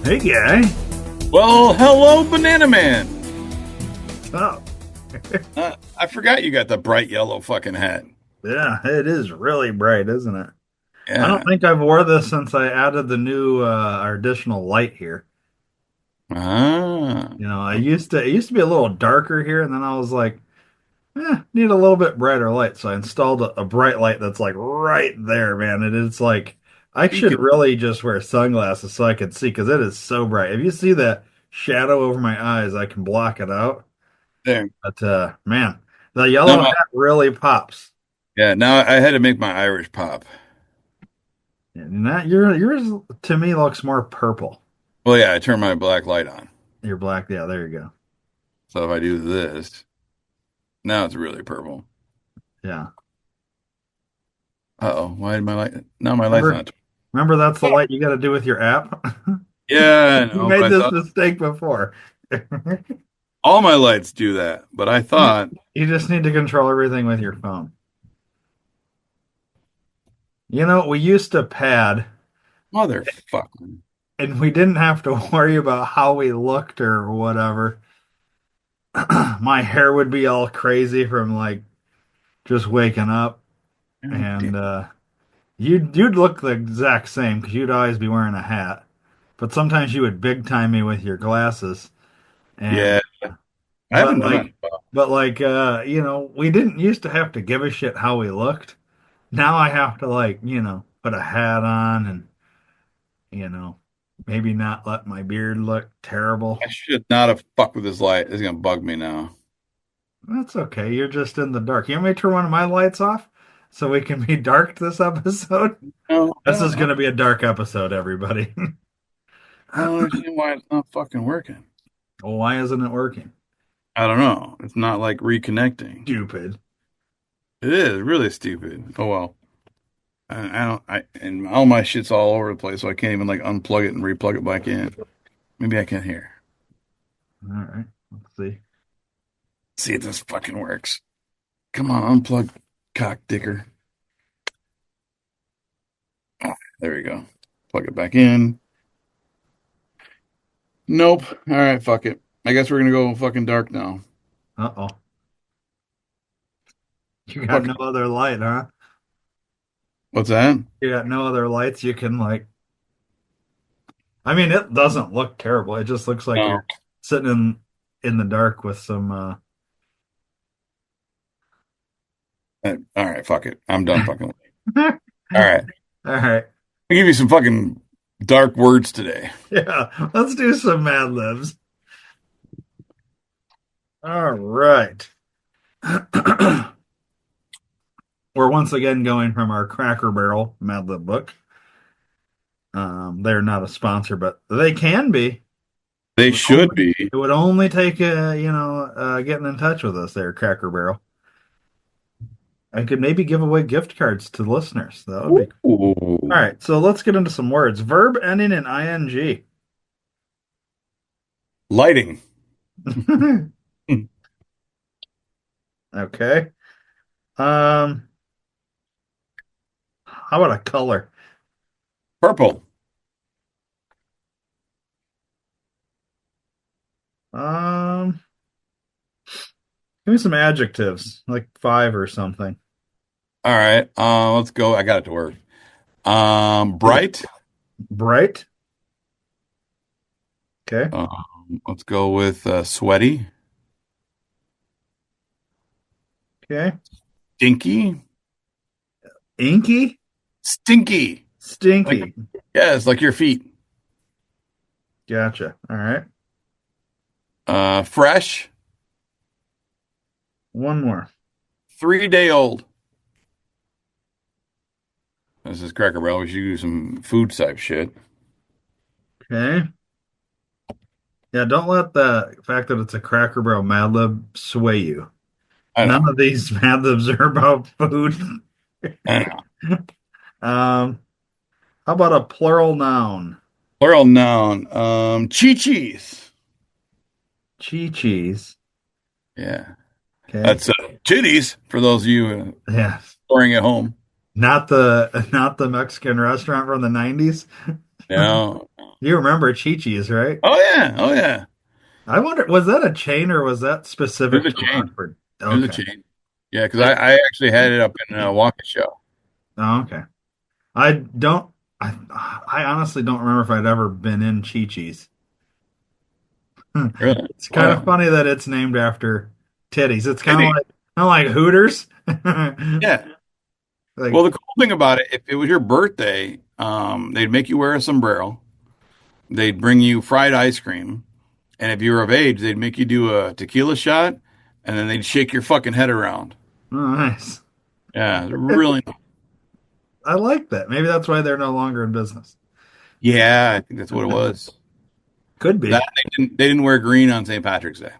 Hey, guy. Well, hello, Banana Man. Oh, I forgot you got the bright yellow fucking hat. yeah, it is really bright, isn't it? I don't Yeah. think I've wore this since I added the new our additional light here. Ah. It used to be a little darker here, and then I was like, need a little bit brighter light. So I installed a bright light that's like right there, man. And it's like I You should could really just wear sunglasses so I can see because it is so bright. If you see that shadow over my eyes, I can block it out. there. But man, the Now yellow my, hat really pops. yeah, now I had to make my Irish pop. And that yours to me looks more purple. Well, yeah, I turned my black light on. You're black. Yeah, there you go. So if I do this, now it's really purple. Yeah. Uh-oh, why did my light? Now my light's Remember, not. remember that's the light you got to do with your app. Yeah, I You know, but made I this thought mistake before. all my lights do that. But I thought, You just need to control everything with your phone. We used to pad, motherfucker. and we didn't have to worry about how we looked or whatever. My hair would be all crazy from like just waking up, God damn. and you'd look the exact same because you'd always be wearing a hat. But sometimes you would big time me with your glasses, and Yeah, I but haven't done like, it. we didn't used to have to give a shit how we looked. Now I have to put a hat on and you know, maybe not let my beard look terrible. I should not have fucked with this light. It's gonna bug me now. That's okay. You're just in the dark. You want me to turn one of my lights off so we can be dark this episode? No, This is going to be a dark episode, everybody. I don't understand why it's not fucking working. Well, why isn't it working? I don't know. It's not like reconnecting. Stupid. It is really stupid. Oh well. I don't. And all my shit's all over the place, so I can't even like unplug it and replug it back in. Maybe I can here. All right. Let's see. See if this fucking works. Come on, unplug, cock dicker. Ah, there we go. Plug it back in. Nope. All right, fuck it. I guess we're gonna go fucking dark now. Uh-oh. You got Fuck. no other light, huh? What's that? You got no other lights you can I mean, it doesn't look terrible. It just looks like No. you're sitting in the dark with some All right, fuck it. I'm done fucking with All it. All right. right. I'll give you some fucking dark words today. Yeah, let's do some Mad Libs. All right. We're once again going from our Cracker Barrel Mad Lib book. They're not a sponsor, but they can be. They should be. It would only take getting in touch with us there, Cracker Barrel. I could maybe give away gift cards to listeners. That would be cool. Ooh. All right, so let's get into some words. Verb ending in ing. Lighting. Okay. How about a color? Purple. Um, Give me some adjectives, like 5 or something. All right. Let's go. I got it to work. Bright. Bright. Okay. Let's go with sweaty. Okay. Stinky. Inky. Stinky. Stinky. Yes, like your feet. Gotcha. All right. Fresh. One more. 3-day old. This is Cracker Barrel. We should do some food type shit. Okay. Yeah, don't let the fact that it's a Cracker Barrel Mad Lib sway you. I None know. of these Mad Libs are about food. Um, how about a plural noun? Plural noun. Chi-chis. Chi-chis. Yeah. Okay. That's titties for those of you Yes. storing at home. Not the Mexican restaurant from the 90s. No. You remember Chi-Chi's, right? Oh yeah. Oh yeah. I wonder, was that a chain or was that It was specific a to chain. Rockford? It was a Okay. chain. Yeah, because I, I actually had it up in Waukesha. oh, okay. I don't, I honestly don't remember if I'd ever been in Chi-Chi's. Really? It's Oh kind of yeah. funny that it's named after titties. It's Titties. kind of like Hooters. Yeah. Well, Like, the cool thing about it, if it was your birthday, they'd make you wear a sombrero. They'd bring you fried ice cream, and if you were of age, they'd make you do a tequila shot, and then they'd shake your fucking head around. oh, nice. Yeah, really. I like that. Maybe that's why they're no longer in business. Yeah, I think that's what it was. Could That be. they didn't wear green on St. Patrick's Day.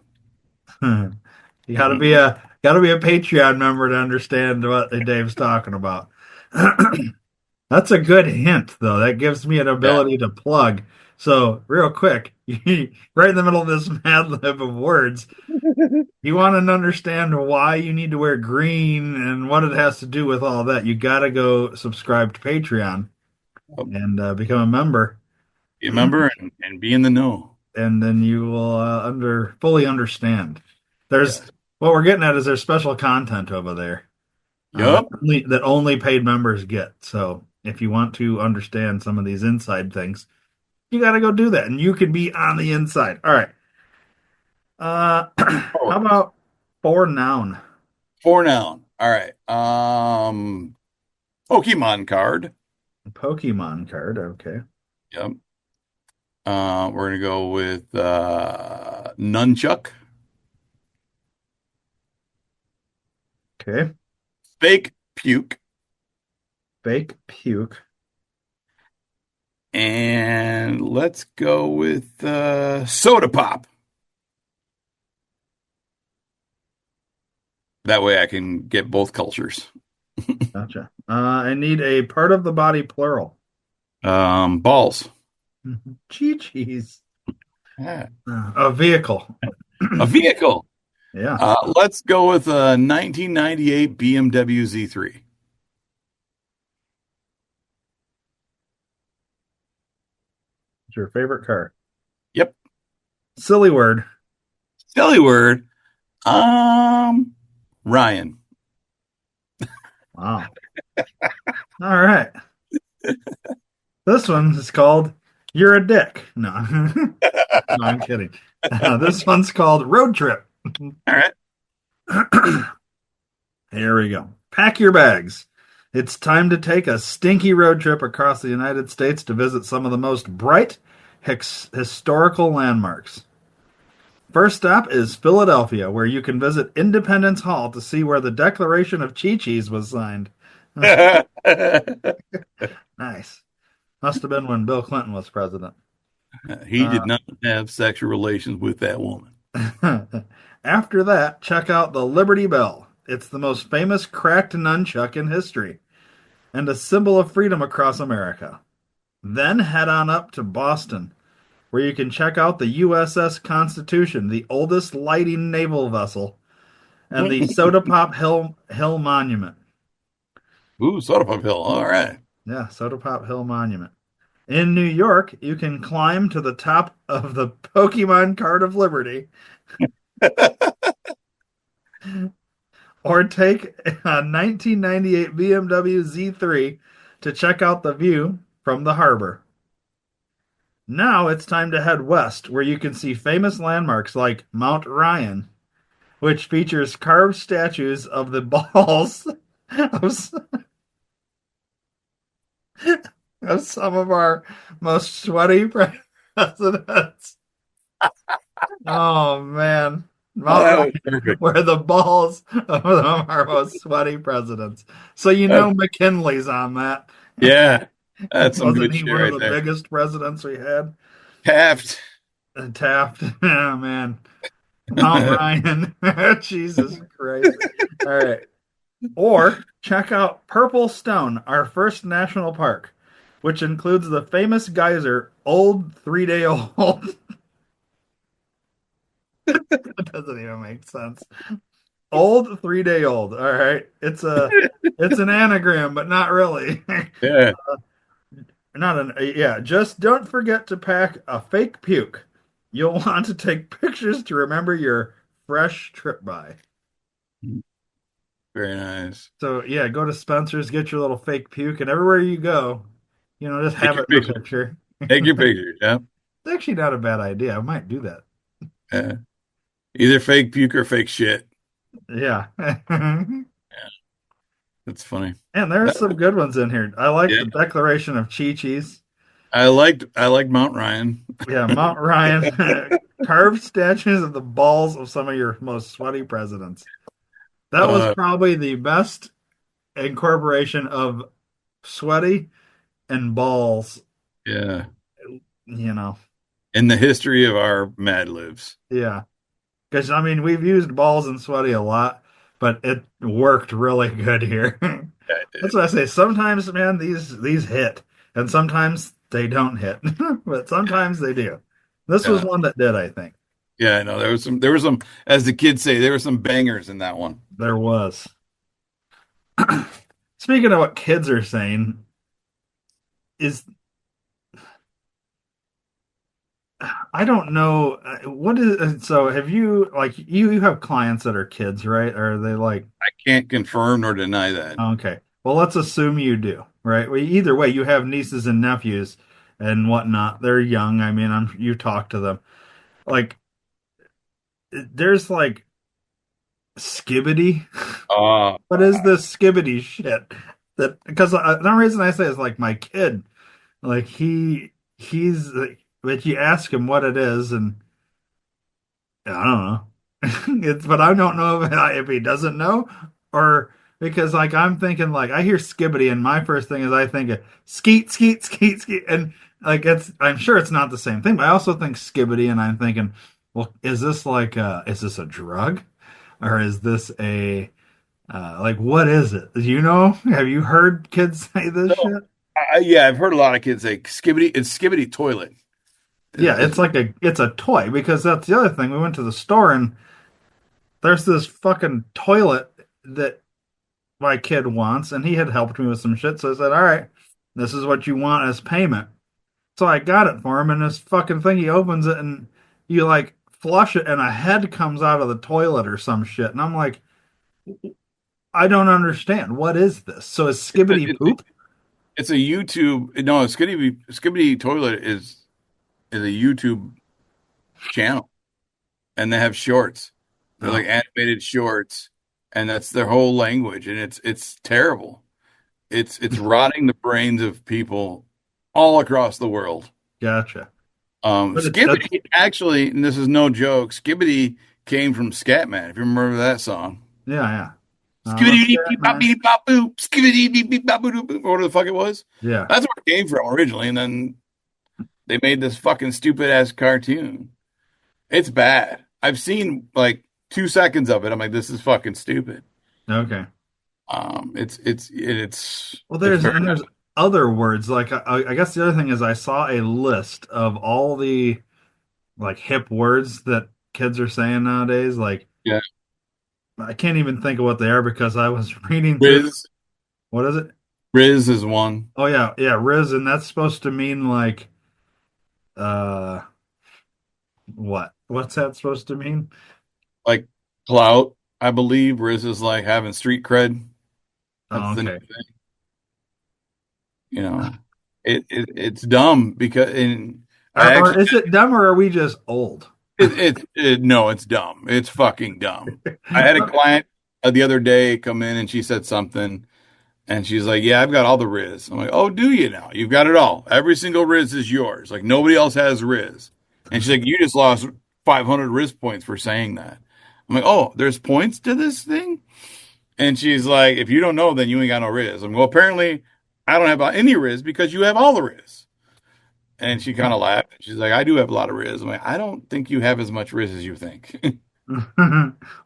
You gotta be a Patreon member to understand what Dave's talking about. That's a good hint, though. That gives me an Yeah. ability to plug. So, real quick, right in the middle of this mad lib of words, you want to understand why you need to wear green and what it has to do with all that. You got to go subscribe to Patreon and become a member, Be a member and be in the know. and then you will under fully understand. There's Yes. what we're getting at is there's special content over there that Yup. only paid members get. So if you want to understand some of these inside things, you got to go do that, and you can be on the inside. All right. How Oh, about for noun? four noun. All right. Pokemon card. Pokemon card. Okay. Yep. We're gonna go with nunchuck, Okay. fake puke, Fake puke. and let's go with soda pop. That way I can get both cultures. Gotcha. I need a part of the body plural. Balls. Chi-Chi's. Yeah. A vehicle. A vehicle. Yeah. Let's go with a 1998 BMW Z3. It's your favorite car. Yep. Silly word. Silly word. Ryan. Wow. All right. This one is called You're a Dick. No. No, I'm kidding. This one's called Road Trip. All right. Here we go. Pack your bags. It's time to take a stinky road trip across the United States to visit some of the most bright historical landmarks. First stop is Philadelphia, where you can visit Independence Hall to see where the Declaration of Chi-Chi's was signed. Nice. Must have been when Bill Clinton was president. He did not have sexual relations with that woman. After that, check out the Liberty Bell. It's the most famous cracked nunchuck in history and a symbol of freedom across America. Then head on up to Boston, where you can check out the USS Constitution, the oldest lighting naval vessel, and the Soda Pop Hill Monument. Ooh, soda pop hill. All right. Yeah, Soda Pop Hill Monument. In New York, you can climb to the top of the Pokemon Card of Liberty or take a 1998 BMW Z3 to check out the view from the harbor. Now it's time to head west, where you can see famous landmarks like Mount Ryan, which features carved statues of the balls of, of some of our most sweaty presidents. Oh man, Oh, Mount that was Ryan, perfect. where the balls of our most sweaty presidents. So you know That's, McKinley's on that. yeah, that's some Wasn't good he shit one of right the there. biggest presidents we had? Taft. Taft. Oh man, Mount Ryan. Jesus Christ. All right. Or check out Purple Stone, our first national park, which includes the famous geyser Old 3 Day Old. That doesn't even make sense. Old 3 Day Old. All right. It's an anagram, but not really. Yeah. Not an yeah, just don't forget to pack a fake puke. You'll want to take pictures to remember your fresh trip by. Very nice. So yeah, go to Spencer's, get your little fake puke, and everywhere you go, just Take have your it in a pictures. picture. Take your pictures. Yeah. It's actually not a bad idea. I might do that. Yeah. Either fake puke or fake shit. Yeah. That's funny. And there's That, some good ones in here. I like yeah. the Declaration of Chi-Chi's. I liked Mount Ryan. Yeah, Mount Ryan. Carved statues of the balls of some of your most sweaty presidents. That was Uh, probably the best incorporation of sweaty and balls, yeah. you know. In the history of our Mad Libs. Yeah. Because, I mean, we've used balls and sweaty a lot, but it worked really good here. Yeah, I That's did. what I say. Sometimes, man, these hit, and sometimes they don't hit, but sometimes they do. This was Yeah. one that did, I think. Yeah, I know. There were some, as the kids say, there were some bangers in that one. There was. Speaking of what kids are saying, is I don't know what is so have you like you have clients that are kids, right? Or are they like I can't confirm nor deny that. okay. Well, let's assume you do, right? Well, either way, you have nieces and nephews and whatnot. They're young. I mean, you talk to them. Like there's like skibbity. Uh, What is this skibbity shit? That because the reason I say is like my kid, like he's like, but you ask him what it is, and I don't know. But I don't know if he doesn't know or because like I'm thinking like I hear skibbity and my first thing is I think of skeet skeet skeet skeet and like it's I'm sure it's not the same thing, but I also think skibbity and I'm thinking, well, is this a drug or is this a like what is it? You know? Have you heard kids say this no, shit? yeah, I've heard a lot of kids say skibbity. It's skibbity toilet. Yeah, Is it's a toy because that's the other thing. We went to the store and there's this fucking toilet that my kid wants, and he had helped me with some shit. So I said, "All right, this is what you want as payment." So I got it for him, and this fucking thing, he opens it, and you like flush it, and a head comes out of the toilet or some shit, and I'm like, I don't understand. What is this? So is skibbity it's a, poop? it's a YouTube. No, skibbity toilet is a YouTube channel, and they have shorts. They're Oh, like animated shorts, and that's their whole language, and it's terrible. It's rotting the brains of people all across the world. gotcha. But it's Skibbity actually, and this is no joke, Skibbity came from Scatman, if you remember that song. yeah, yeah. Skibbity That's beep it, beep bop man. beep bop boop, skibbity beep beep bop boop boop, or whatever the fuck it was. Yeah. That's where it came from originally, and then they made this fucking stupid ass cartoon. It's bad. I've seen like 2 seconds of it. I'm like, this is fucking stupid. Okay. It's very And there's other words like I guess the other thing is I saw a list of all the like hip words that kids are saying nowadays. Like yeah. I can't even think of what they are because I was reading through. Riz What is it? Riz is one. Oh yeah, yeah, Riz, and that's supposed to mean like uh what? What's that supposed to mean? Like clout, I believe. Riz is like having street cred. That's Oh, the new okay. thing. You know, it's dumb because and I Or actually is it dumb or are we just old? no, it's dumb. It's fucking dumb. I had a client the other day come in and she said something and she's like, "Yeah, I've got all the Riz." I'm like, "Oh, do you now? You've got it all. Every single Riz is yours. Like nobody else has Riz." And she's like, "You just lost 500 Riz points for saying that." I'm like, "Oh, there's points to this thing?" And she's like, "If you don't know, then you ain't got no Riz." I'm like, "Well, apparently I don't have any Riz because you have all the Riz." And she kind of laughed. She's like, "I do have a lot of Riz." I'm like, "I don't think you have as much Riz as you think."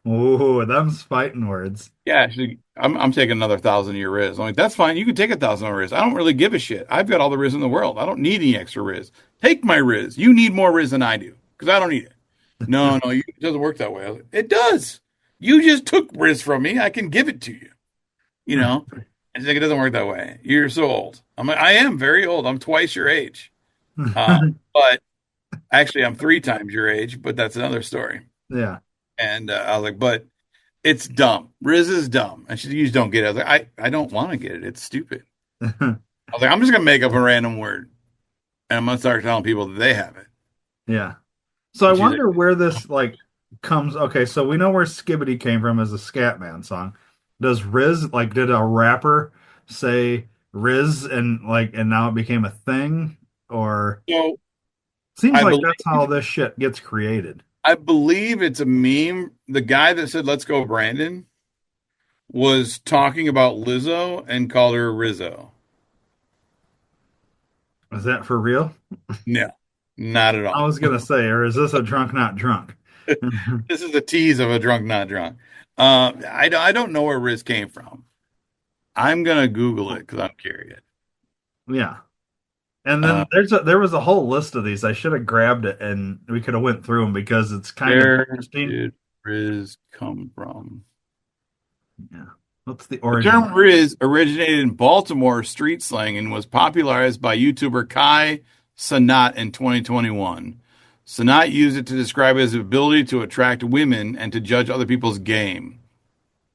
Oh, them's fighting words. Yeah, I'm taking another 1,000 a year Riz. I'm like, that's fine. You can take 1,000 on Riz. I don't really give a shit. I've got all the Riz in the world. I don't need any extra Riz. Take my Riz. You need more Riz than I do because I don't need it. No, no, it doesn't work that way. I was like, it does. You just took Riz from me. I can give it to you. You know, I think it doesn't work that way. You're so old. I'm like, I am very old. I'm twice your age. Uh, but actually, I'm 3 times your age. But that's another story. Yeah. And I was like, but it's dumb. Riz is dumb. And she said, you just don't get it. I was like, I don't want to get it. It's stupid. I was like, I'm just gonna make up a random word and I'm gonna start telling people that they have it. Yeah. So I And she's like, wonder where this like comes. Okay, so we know where Skibbity came from as a Scatman song. Does Riz like did a rapper say Riz and now it became a thing? Or so seems I like believe that's how this shit gets created. I believe it's a meme. The guy that said "Let's go, Brandon" was talking about Lizzo and called her Rizzo. Is that for real? No, not at I all. was gonna say, or is this a drunk not drunk? This is a tease of a drunk, not drunk. I don't know where Riz came from. I'm gonna Google it because I'm curious. Yeah. And Uh, then there was a whole list of these. I should have grabbed it and we could have went through them because it's kind of where interesting. did Riz come from? Yeah. What's the The origin? term Riz originated in Baltimore street slang and was popularized by YouTuber Kai Sanat in 2021. Sanat used it to describe his ability to attract women and to judge other people's game.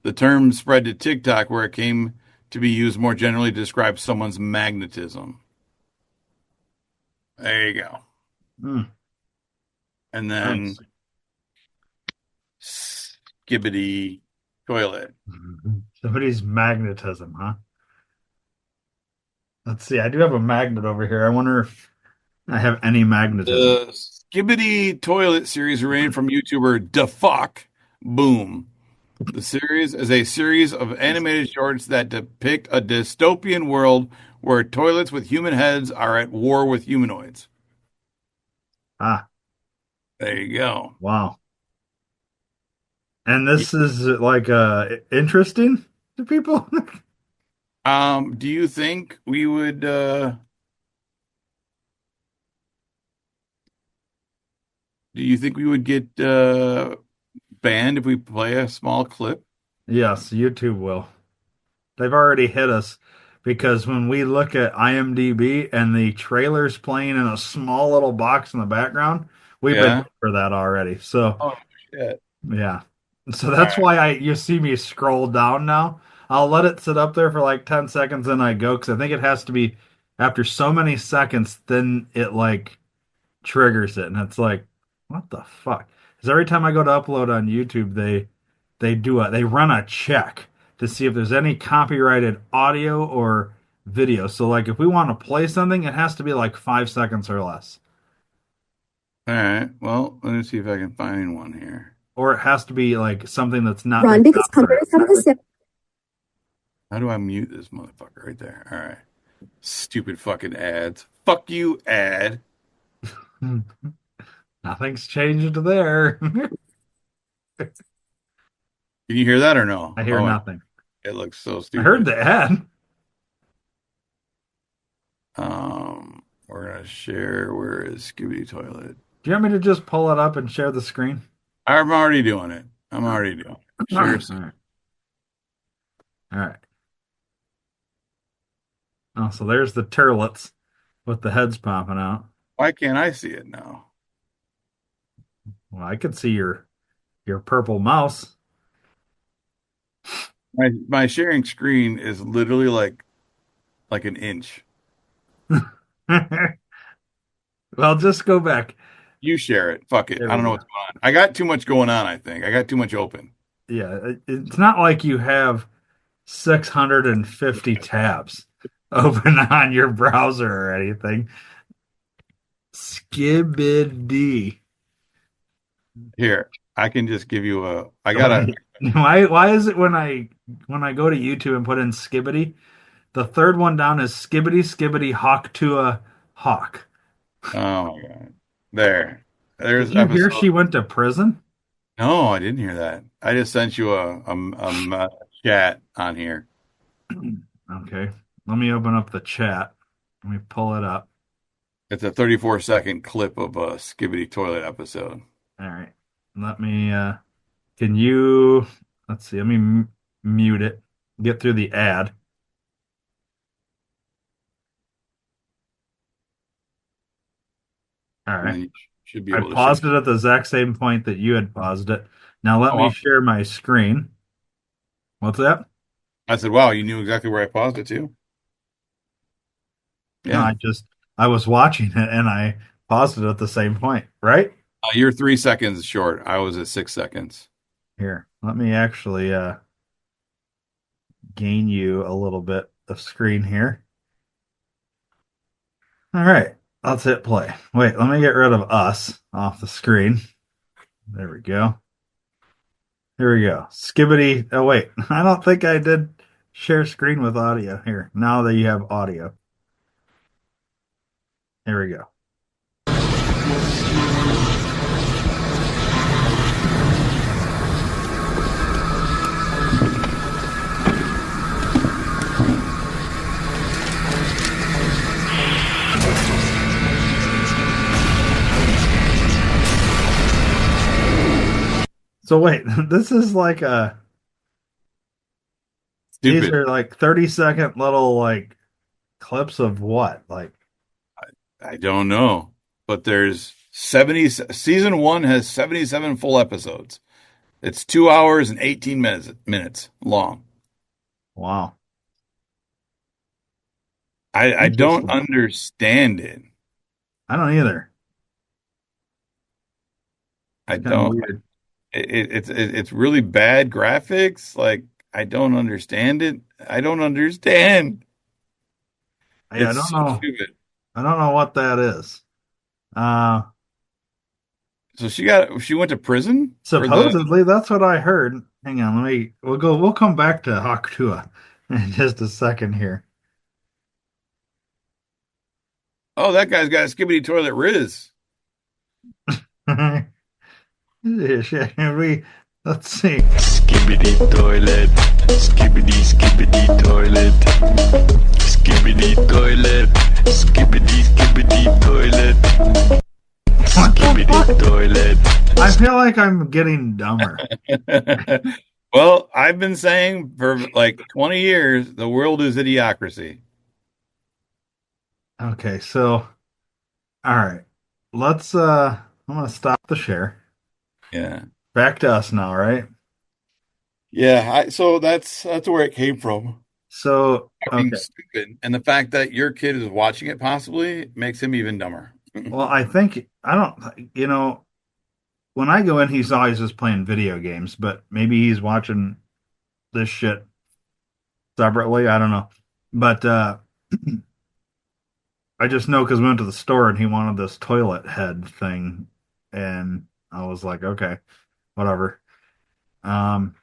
The term spread to TikTok, where it came to be used more generally to describe someone's magnetism. There you go. Hmm, And nice. then skibbity toilet. Somebody's magnetism, huh? Let's see. I do have a magnet over here. I wonder if I have any magnetism. The skibbity toilet series originated from YouTuber DaFuck Boom. The series is a series of animated shorts that depict a dystopian world where toilets with human heads are at war with humanoids. Ah, There you go. wow. And this is like interesting to people? Do you think we would get banned if we play a small clip? Yes, YouTube will. They've already hit us because when we look at IMDb and the trailer's playing in a small little box in the background, we've been Yeah. hit for that already. So, Oh shit. yeah. So All that's right. why I you see me scroll down now. I'll let it sit up there for like 10 seconds and I go because I think it has to be after so many seconds, then it like triggers it. And it's like, what the fuck? Because every time I go to upload on YouTube, they run a check to see if there's any copyrighted audio or video. So like if we want to play something, it has to be like 5 seconds or less. All right. Well, let me see if I can find one here. Or it has to be like something that's not been Run because copyrighted. companies have this. How do I mute this motherfucker right there? All right. Stupid fucking ads. Fuck you, ad. Nothing's changed there. Can you hear that or no? I hear Oh, nothing. it looks so I heard stupid. the ad. We're gonna share. Where is Scooby Toilet? Do you want me to just pull it up and share the screen? I'm already doing it. I'm already doing it. All Share. right. All right. Oh, so there's the turlets with the heads popping out. Why can't I see it now? Well, I could see your purple mouse. My sharing screen is literally like an inch. Well, just go back. You share it. Fuck it. There I we don't know go. what's going on. I got too much going on, I think. I got too much open. Yeah, it's not like you have 650 tabs open on your browser or anything. Skibbity. Here, I can just give you a I gotta Why is it when I go to YouTube and put in Skibbity, the third one down is Skibbity Skibbity Hawk to a Hawk. oh my God. There. Did There's you hear episode. she went to prison? No, I didn't hear that. I just sent you a message. chat on here. Okay. Let me open up the chat. Let me pull it up. It's a 34-second clip of a Skibbity Toilet episode. All right. Let me, can you, let's see, let me mute it, get through the ad. All And right. then you should be I able to share. paused it at the exact same point that you had paused it. Now let Oh, me wow. share my screen. What's that? I said, wow, you knew exactly where I paused it to? No, Yeah. I was watching it and I paused it at the same point, right? You're 3 seconds short. I was at 6 seconds. Here, let me actually gain you a little bit of screen here. All right, let's hit play. Wait, let me get rid of us off the screen. There we go. Here we go. Skibbity. Oh, wait, I don't think I did share screen with audio here. Now that you have audio. Here we go. So wait, this is like these Stupid. are like 30-second little like clips of what? Like, I don't know. But there's 70, season one has 77 full episodes. It's 2 hours and 18 minutes long. wow. I don't Interesting. understand it. I don't either. I It's kind of don't. weird. It's really bad graphics. Like I don't understand it. I don't understand. Yeah, I It's don't so know. stupid. I don't know what that is. Uh, So she went to prison for the. Supposedly that's what I heard. Hang on, we'll come back to Hakutua in just a second here. Oh, that guy's got a skibbity toilet Riz. we let's see. Skibbity toilet, skibbity toilet, skibbity toilet, skibbity toilet, What the skibbity fuck? toilet. I feel like I'm getting dumber. Well, I've been saying for like 20 years the world is idiocracy. Okay, so all right. Let's I'm gonna stop the share. Yeah. Back to us now, right? Yeah, so that's where it came from. So Being okay. stupid. And the fact that your kid is watching it possibly makes him even dumber. Well, I think I don't when I go in he's always just playing video games, but maybe he's watching this shit separately. I don't know. But I just know because we went to the store and he wanted this toilet head thing, and I was like, okay, whatever. Um,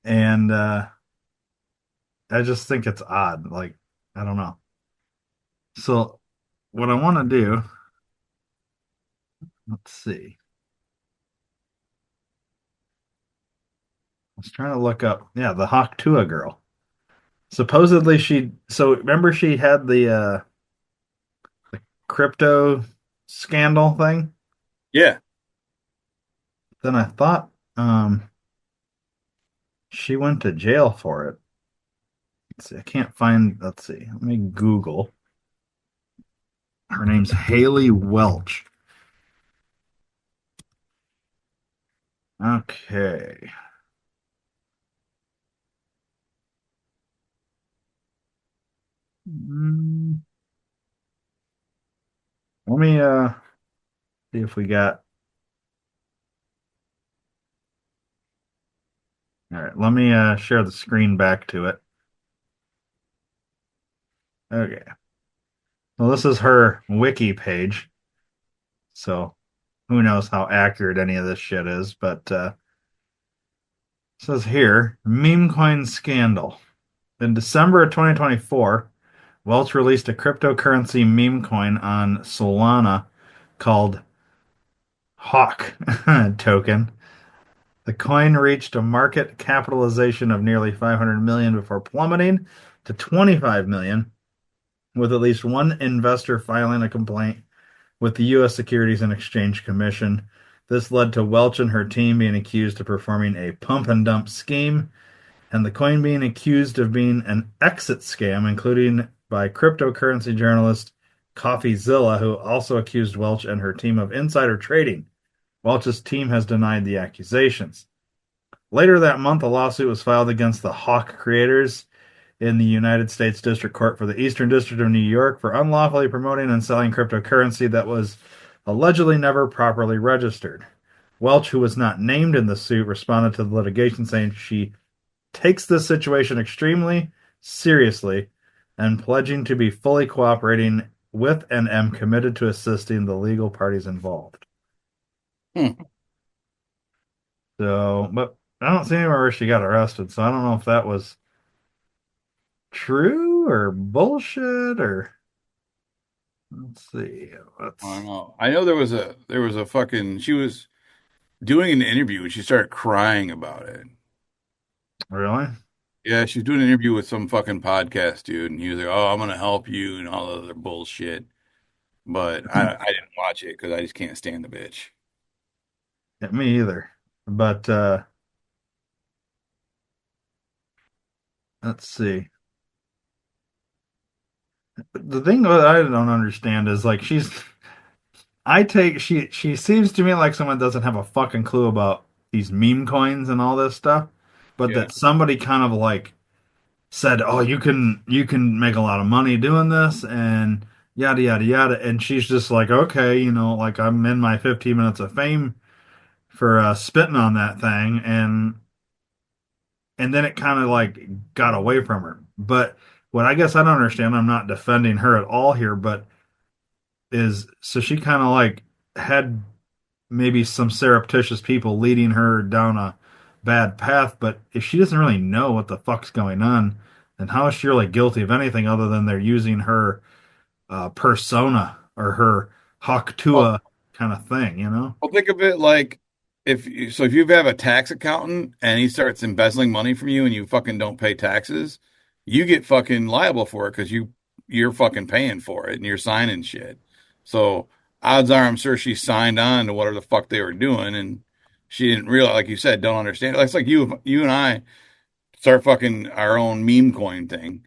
and I just think it's odd. Like, I don't know. So, what I want to do, let's see. I was trying to look up, yeah, the Hawk Tuah girl. Supposedly so remember she had the crypto scandal thing? Yeah. Then I thought she went to jail for it. Let's see, I can't find. Let's see. Let me Google. Her name's Haley Welch. Okay. Mm, let me see if we got. All right. Let me share the screen back to it. Okay. Well, this is her wiki page. So who knows how accurate any of this shit is, but it says here meme coin scandal. In December of 2024, Welch released a cryptocurrency meme coin on Solana called Hawk token. The coin reached a market capitalization of nearly 500 million before plummeting to 25 million, with at least one investor filing a complaint with the U.S. Securities and Exchange Commission. This led to Welch and her team being accused of performing a pump and dump scheme, and the coin being accused of being an exit scam, including by cryptocurrency journalist CoffeeZilla, who also accused Welch and her team of insider trading. Welch's team has denied the accusations. Later that month, a lawsuit was filed against the Hawk creators in the United States District Court for the Eastern District of New York for unlawfully promoting and selling cryptocurrency that was allegedly never properly registered. Welch, who was not named in the suit, responded to the litigation saying she takes this situation extremely seriously and pledging to be fully cooperating with and am committed to assisting the legal parties involved. Hmm. So, but I don't see anywhere where she got arrested, so I don't know if that was true or bullshit or let's see. I don't Let's know. I know there was a fucking she was doing an interview and she started crying about it. really. Yeah, she was doing an interview with some fucking podcast dude, and he was like, "Oh, I'm gonna help you," and all the other bullshit. But I didn't watch it because I just can't stand the bitch. Yeah, me either. But let's see. The thing that I don't understand is like she seems to me like someone doesn't have a fucking clue about these meme coins and all this stuff, but Yeah. that somebody kind of like said, "Oh, you can make a lot of money doing this," and yada yada yada, and she's just like, "Okay, like I'm in my 15 minutes of fame for spitting on that thing," and then it kind of like got away from her. But what I guess I don't understand, I'm not defending her at all here, but is so she kind of like had maybe some surreptitious people leading her down a bad path, but if she doesn't really know what the fuck's going on, then how is she really guilty of anything other than they're using her persona or her Well, Haktua kind of thing, you know? well, think of it like if you have a tax accountant and he starts embezzling money from you and you fucking don't pay taxes, you get fucking liable for it because you're fucking paying for it and you're signing shit. So odds are, I'm sure she signed on to whatever the fuck they were doing and she didn't realize, like you said, don't understand. It's like you and I start fucking our own meme coin thing.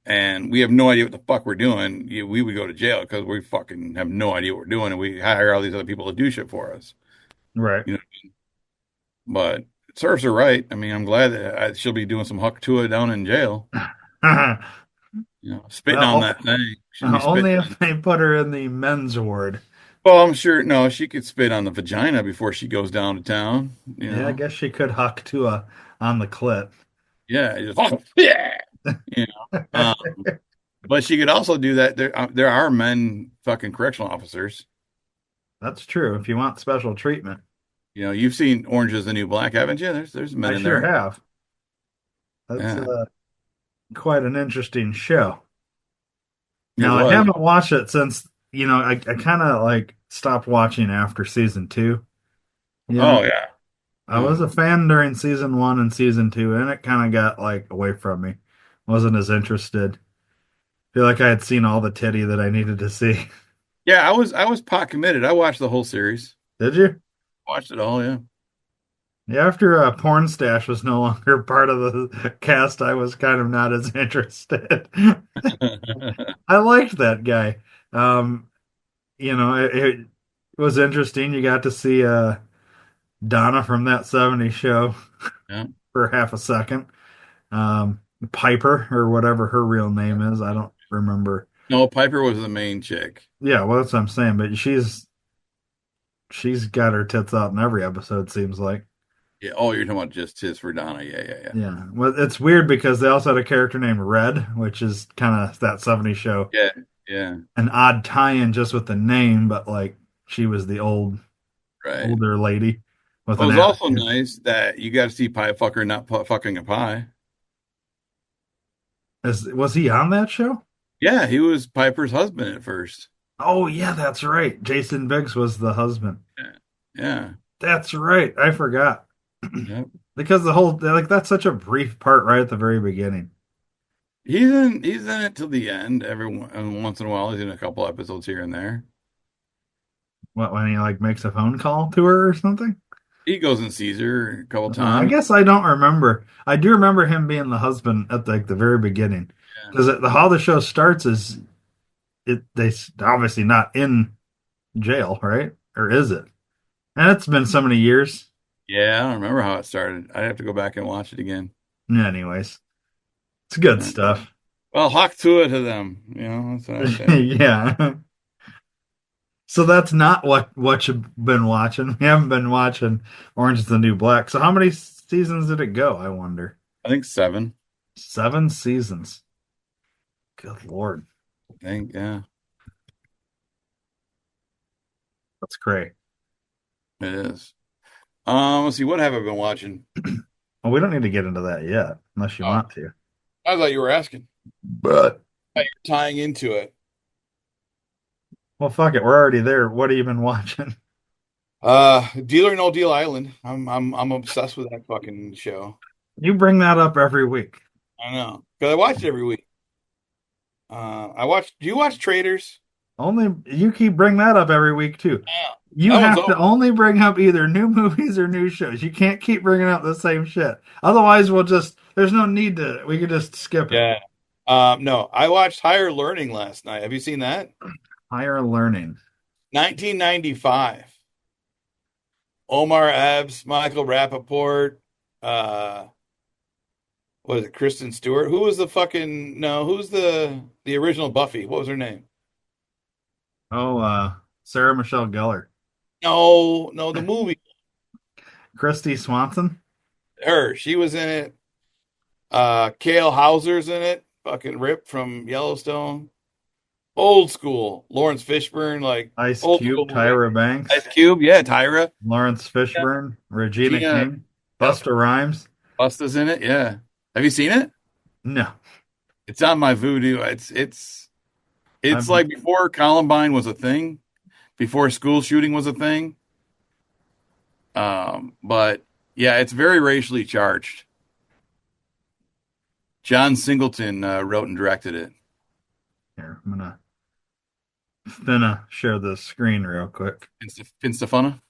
And we have no idea what the fuck we're doing. We would go to jail because we fucking have no idea what we're doing, and we hire all these other people to do shit for us. Right. You know, but it serves her right. I mean, I'm glad that she'll be doing some huck to it down in jail. Spitting on Well, that thing. She'll be only spitting if on. they put her in the men's ward. Well, I'm sure. No, she could spit on the vagina before she goes down to town. Yeah, I guess she could Haktua on the clit. Yeah, just, oh, yeah. You know. But she could also do that. There are men fucking correctional officers. That's true. If you want special treatment, You've seen Orange is the New Black, haven't you? There's men I in sure there. have. That's Yeah, quite an interesting show. it Now, I was. haven't watched it since, I kind of like stopped watching after season two. You know, Oh yeah. I Yeah. was a fan during season one and season two, and it kind of got like away from me. Wasn't as interested. Feel like I had seen all the titty that I needed to see. Yeah, I was pot committed. I watched the whole series. Did you? Watched it all, yeah. Yeah, after Porn Stash was no longer part of the cast, I was kind of not as interested. I liked that guy. Um, it was interesting. You got to see Donna from that '70s show Yeah. for half a second. Piper or whatever her real name is. I don't remember. No, Piper was the main chick. Yeah, well, that's what I'm saying. But she's got her tits out in every episode. Seems like. Yeah. Oh, you're talking about just his for Donna. Yeah, yeah, yeah. Yeah. Well, it's weird because they also had a character named Red, which is kind of that '70s show. Yeah, yeah. An odd tie-in just with the name, but like she was the Right. older lady with Well, an it was also attitude. nice that you got to see Pie Fucker not fucking a pie. Was he on that show? Yeah, he was Piper's husband at first. Oh yeah, that's right. Jason Biggs was the husband. Yeah. Yeah. That's right. I forgot. Yep. Because the whole like that's such a brief part right at the very beginning. He's in it till the end. And once in a while, he's in a couple episodes here and there. What when he like makes a phone call to her or something? He goes and sees her a couple I times. guess I don't remember. I do remember him being the husband at like the very beginning. Yeah. Because how the show starts is obviously not in jail, right? Or is it? And it's been so many years. Yeah, I don't remember how it started. I'd have to go back and watch it again. Yeah, anyways, it's good Uh, stuff. Well, hawk to it to them. That's what I say. Yeah. So that's not what you've been watching. We haven't been watching Orange is the New Black. So how many seasons did it go? I wonder. I think seven. 7 seasons. Good Lord, I think, yeah, that's great. it is. Let's see, what have I been watching? Well, we don't need to get into that yet, unless you Oh, want to. I thought you were asking. But You're tying into it. well, fuck it, we're already there. What have you been watching? Deal or No Deal Island. I'm obsessed with that fucking show. You bring that up every week. I know because I watch it every week. I watch. Do you watch Traders? Only you keep bringing that up every week too. Yeah, You that one's have to over. only bring up either new movies or new shows. You can't keep bringing up the same shit. Otherwise, there's no need to, we could just skip it. Yeah. No, I watched Higher Learning last night. Have you seen that? Higher learning. 1995. Omar Epps, Michael Rappaport, uh, what is it, Kristen Stewart? Who was the fucking no? Who's the original Buffy? What was her name? Oh, Sarah Michelle Gellar. No, no, the movie. Christy Swanson. Her. She was in it. Cale Hauser's in it. Fucking Rip from Yellowstone. Old school. Lawrence Fishburne, like Ice old Cube, school movie. Tyra Ice Banks, Cube, yeah, Tyra. Lawrence Yeah. Fishburne, Regina Gina, King, yep. Busta Rhymes. Busta's in it, yeah. Have you seen it? No, It's on my Voodoo. It's I'm like before Columbine was a thing, before school shooting was a thing. But yeah, it's very racially charged. John Singleton wrote and directed it. here. I'm gonna share the screen real quick. Finstafana.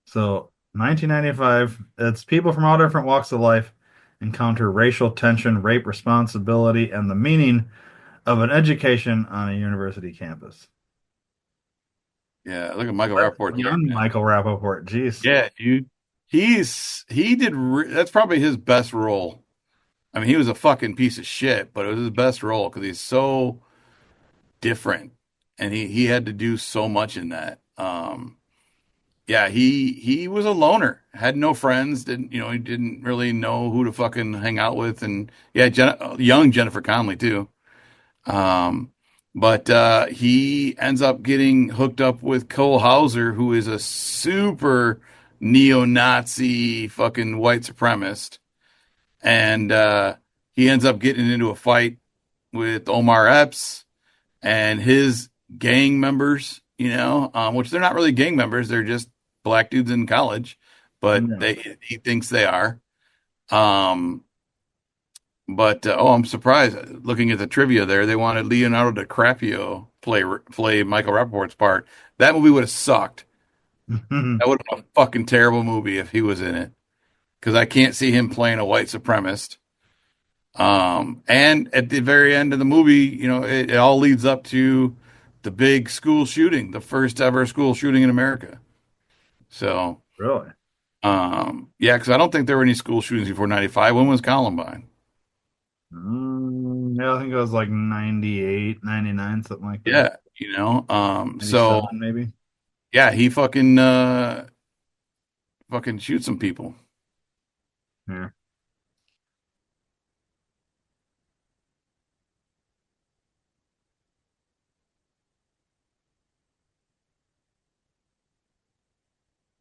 So, 1995, it's people from all different walks of life encounter racial tension, rape responsibility, and the meaning of an education on a university campus. Yeah, look at Michael That's Rappaport there, young man. Michael Rappaport. Jeez. Yeah, dude. That's probably his best role. I mean, he was a fucking piece of shit, but it was his best role because he's so different, and he had to do so much in that. Yeah, he was a loner, had no friends, he didn't really know who to fucking hang out with, and yeah, young Jennifer Connelly too. Um, but he ends up getting hooked up with Cole Hauser, who is a super neo-Nazi fucking white supremacist, and he ends up getting into a fight with Omar Epps and his gang members, which they're not really gang members, they're just black dudes in college, but No. he thinks they are. Um, but I'm surprised. Looking at the trivia there, they wanted Leonardo DiCaprio play Michael Rappaport's part. That movie would have sucked. That would have been a fucking terrible movie if he was in it, because I can't see him playing a white supremacist. And at the very end of the movie, it all leads up to the big school shooting, the first ever school shooting in America. So, Really? yeah, because I don't think there were any school shootings before 95. When was Columbine? Yeah, I think it was like 98, 99, something like that. Yeah, so 97 maybe. yeah, he fucking shoots some people. Yeah.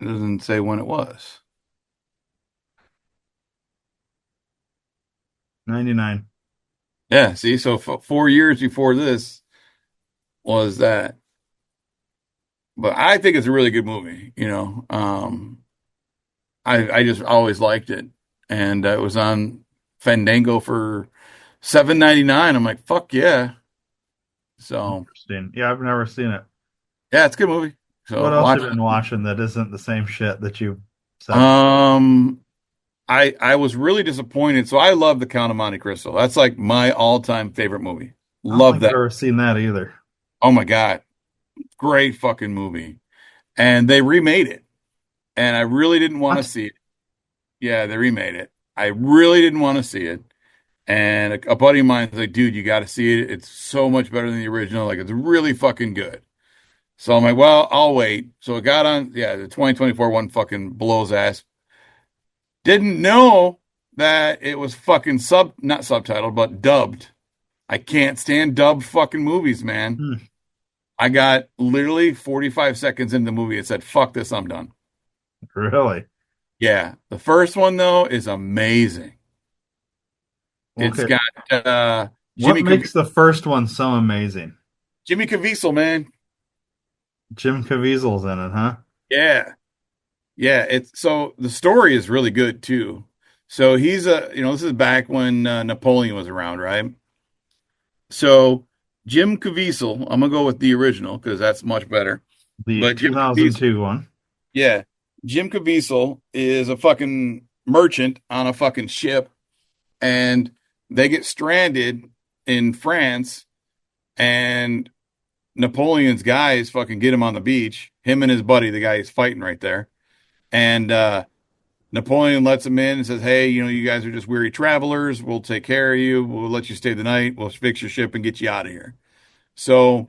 It doesn't say when it was. 99. Yeah, see, so 4 years before this was that. But I think it's a really good movie. I just always liked it, and it was on Fandango for 7.99. I'm like, fuck yeah. So Interesting. Yeah, I've never seen it. yeah, it's a good movie. What So else watch have you been it. watching that isn't the same shit that you said? Um, I was really disappointed. So I love The Count of Monte Cristo. That's like my all-time favorite movie. I don't Love think I've that. ever seen that either. Oh my God, great fucking movie. And they remade it, and I really didn't want to What? see it. Yeah, they remade it. I really didn't want to see it. And a buddy of mine was like, dude, you got to see it. It's so much better than the original. Like, it's really fucking good. So I'm like, well, I'll wait. So it got on, yeah, the 2024 one fucking blows ass. Didn't know that it was fucking not subtitled, but dubbed. I can't stand dubbed fucking movies, man. Hmm, I got literally 45 seconds into the movie. It said, fuck this, I'm done. really? Yeah. The first one, though, is amazing. It's Okay. got What Jimmy makes the first one so amazing? Jimmy Caviezel, man. Jim Caviezel's in it, huh? Yeah. Yeah, it's so the story is really good too. So he's this is back when Napoleon was around, right? So Jim Caviezel, I'm gonna go with the original because that's much better. The But Jim Caviezel, 2002 one. yeah, Jim Caviezel is a fucking merchant on a fucking ship, and they get stranded in France, and Napoleon's guys fucking get him on the beach. Him and his buddy, the guy he's fighting right there, and Napoleon lets him in and says, "Hey, you guys are just weary travelers. We'll take care of you. We'll let you stay the night. We'll fix your ship and get you out of here." So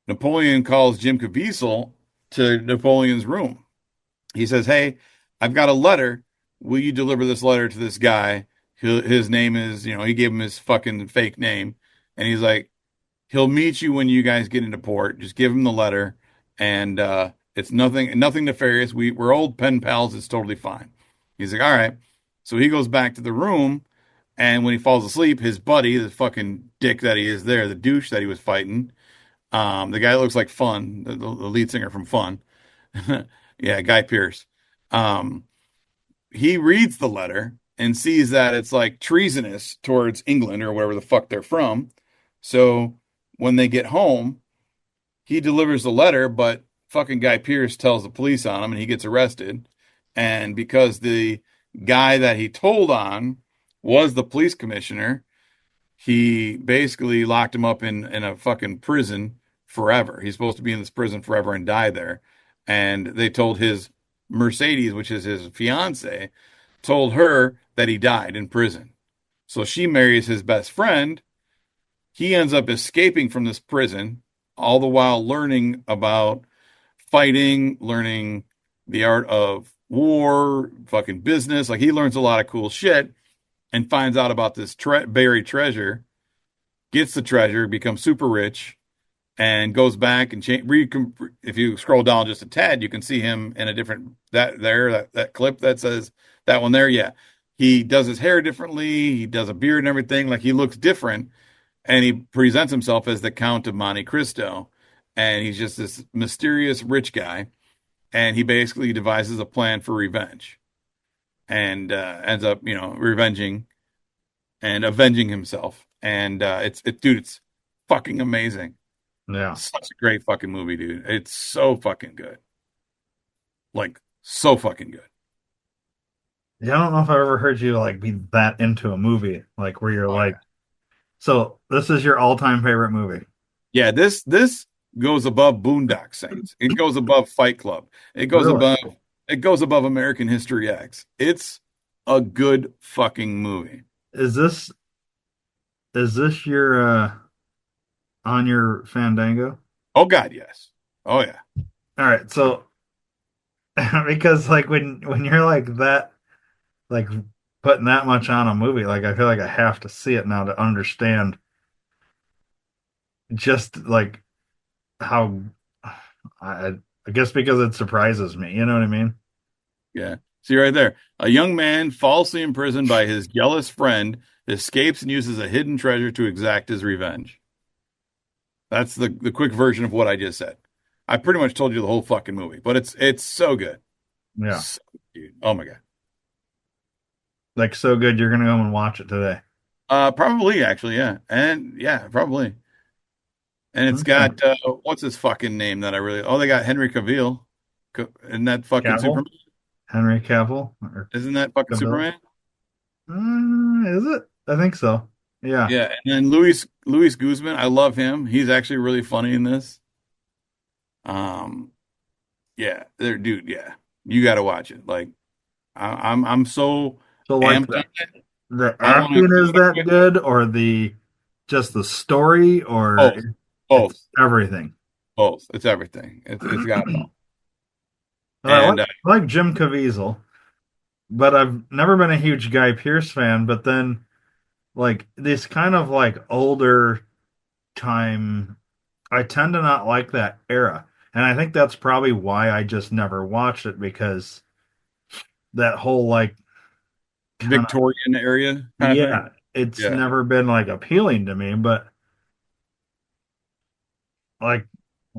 Napoleon calls Jim Caviezel to Napoleon's room. He says, "Hey, I've got a letter. Will you deliver this letter to this guy? His name is, he gave him his fucking fake name, and he's like, he'll meet you when you guys get into port. Just give him the letter, and it's nothing nefarious. We're old pen pals. It's totally fine." He's like, "All right." So he goes back to the room, and when he falls asleep, his buddy, the fucking dick that he is there, the douche that he was fighting, the guy that looks like Fun, the lead singer from Fun, yeah, Guy Pearce. Um, he reads the letter and sees that it's like treasonous towards England or wherever the fuck they're from. So when they get home, he delivers the letter, but fucking Guy Pearce tells the police on him and he gets arrested. And because the guy that he told on was the police commissioner, he basically locked him up in a fucking prison forever. He's supposed to be in this prison forever and die there. And they told his Mercedes, which is his fiance, told her that he died in prison. So she marries his best friend. He ends up escaping from this prison, all the while learning about fighting, learning the art of war, fucking business. Like he learns a lot of cool shit and finds out about this buried treasure, gets the treasure, becomes super rich, and goes back and change. If you scroll down just a tad, you can see him in a different that clip that says that one there. Yeah, he does his hair differently. He does a beard and everything. Like he looks different, and he presents himself as the Count of Monte Cristo, and he's just this mysterious rich guy, and he basically devises a plan for revenge, and ends up revenging and avenging himself. And dude, it's fucking amazing. Yeah. Such a great fucking movie, dude. It's so fucking good. Like, so fucking good. Yeah, I don't know if I ever heard you like be that into a movie, like where you're Oh like, yeah. so this is your all-time favorite movie. Yeah, this goes above Boondock Saints. It goes above Fight Club. Really? It goes above American History X. It's a good fucking movie. Is this your on your Fandango? Oh God, yes. Oh yeah. All right, so because like when you're like that, like putting that much on a movie, like I feel like I have to see it now to understand just like how I guess because it surprises me, you know what I mean? Yeah. See right there. A young man falsely imprisoned by his jealous friend escapes and uses a hidden treasure to exact his revenge. That's the quick version of what I just said. I pretty much told you the whole fucking movie, but it's so good. Yeah. So, dude, oh my God. Like so good you're gonna go and watch it today. Probably actually, yeah. And yeah, probably. And it's Okay. got what's his fucking name that I really oh they got Henry Cavill. Isn't that fucking Cavill? Superman? Henry Cavill or Isn't that fucking Cavill? Superman? Is it? I think so. Yeah. Yeah, and then Luis Guzman, I love him. He's actually really funny in this. Um, yeah, there, dude. Yeah, you got to watch it. Like, I'm so So like amped on it. the I want to acting is quit that it. good or the just the story or Both, both, it's everything? both. It's everything. It's got it all. I And like Jim Caviezel, but I've never been a huge Guy Pearce fan, but then like this kind of like older time I tend to not like that era. And I think that's probably why I just never watched it because that whole like kind of Victorian area kind of thing. yeah, it's Yeah. never been like appealing to me, but like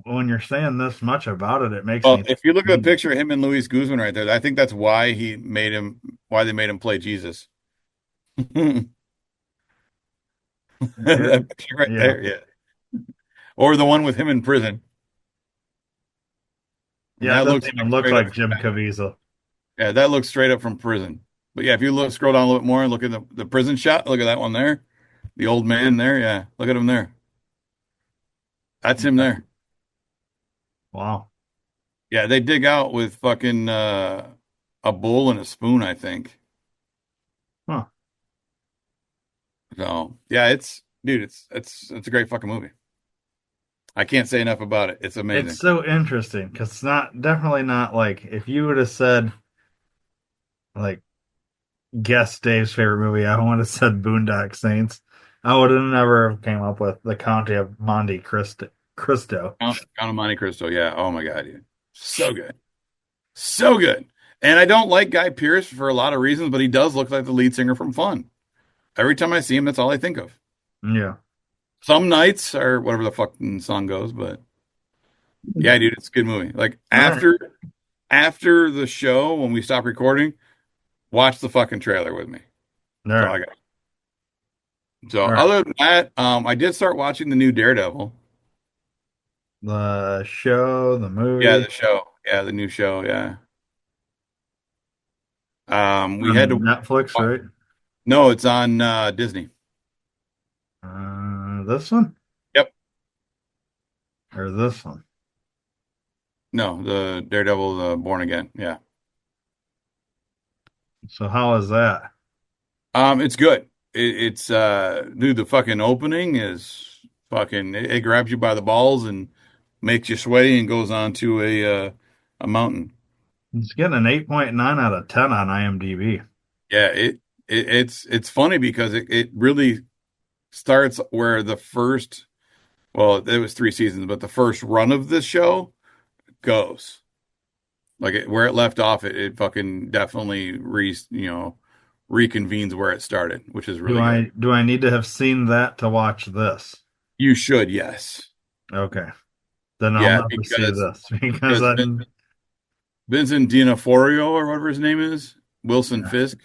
when you're saying this much about it, it makes Well, me if you look at the think, picture of him and Luis Guzman right there, I think that's why why they made him play Jesus. yeah, That picture right yeah, there, yeah. Or the one with him in prison. And yeah, it that doesn't looks like even look straight up like Jim Caviezel. yeah, that looks straight up from prison. But yeah, if you look scroll down a little bit more and look at the prison shot, look at that one there. The old man there, yeah. Look at him there. That's him there. Wow. Yeah, they dig out with fucking a bowl and a spoon, I think. Huh. So yeah, it's dude, it's a great fucking movie. I can't say enough about it. It's It's amazing. so interesting because it's not definitely not like if you would have said like guess Dave's favorite movie, I would have said Boondock Saints. I would have never came up with the County of Monte Cristo. Cristo. Count of Monte Cristo, yeah. Oh my God, dude. So good. So good. And I don't like Guy Pearce for a lot of reasons, but he does look like the lead singer from Fun. Every time I see him, that's all I think of. Yeah. Some nights or whatever the fucking song goes, but yeah, dude, it's a good movie. Like All right. after the show when we stop recording, watch the fucking trailer with me. All That's all right. I got. So All right. other than that, I did start watching the new Daredevil. The show, the Yeah, movie the show. Yeah, the new show. Yeah. We had on to. Netflix, right? No, it's on Disney. This one Yep. or this one? No, the Daredevil, the Born Again. Yeah. So how is that? It's good. Dude, the fucking opening is fucking. It grabs you by the balls and makes you sweaty and goes on to a mountain. It's getting an 8.9 out of 10 on IMDb. Yeah, it's funny because it really starts where the first well, it was 3 seasons, but the first run of this show goes. Like where it left off, it fucking definitely reconvenes where it started, which is Do really good. I need to have seen that to watch this? You should, yes. Okay. Then I'll Yeah, never see because this because because I'm Vincent D'Onofrio or whatever his name is, Wilson yeah, Fisk,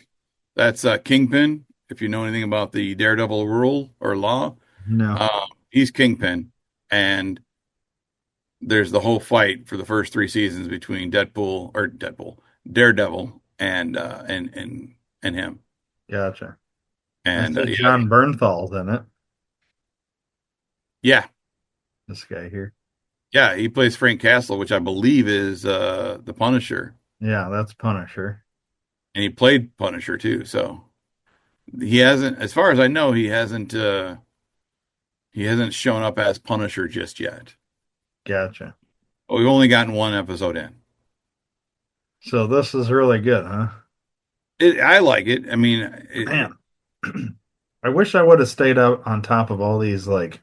that's Kingpin. If you know anything about the Daredevil rule or law, no. he's Kingpin, and there's the whole fight for the first 3 seasons between Daredevil, and him. Gotcha. I And see yeah, John Bernthal's in it. yeah, This guy here. yeah, he plays Frank Castle, which I believe is the Punisher, Yeah, that's Punisher. and he played Punisher too. So he hasn't, as far as I know, he hasn't shown up as Punisher just yet. Gotcha. But we've only gotten one episode in. So this is really good, huh? I like it. I mean, Man, I wish I would have stayed out on top of all these like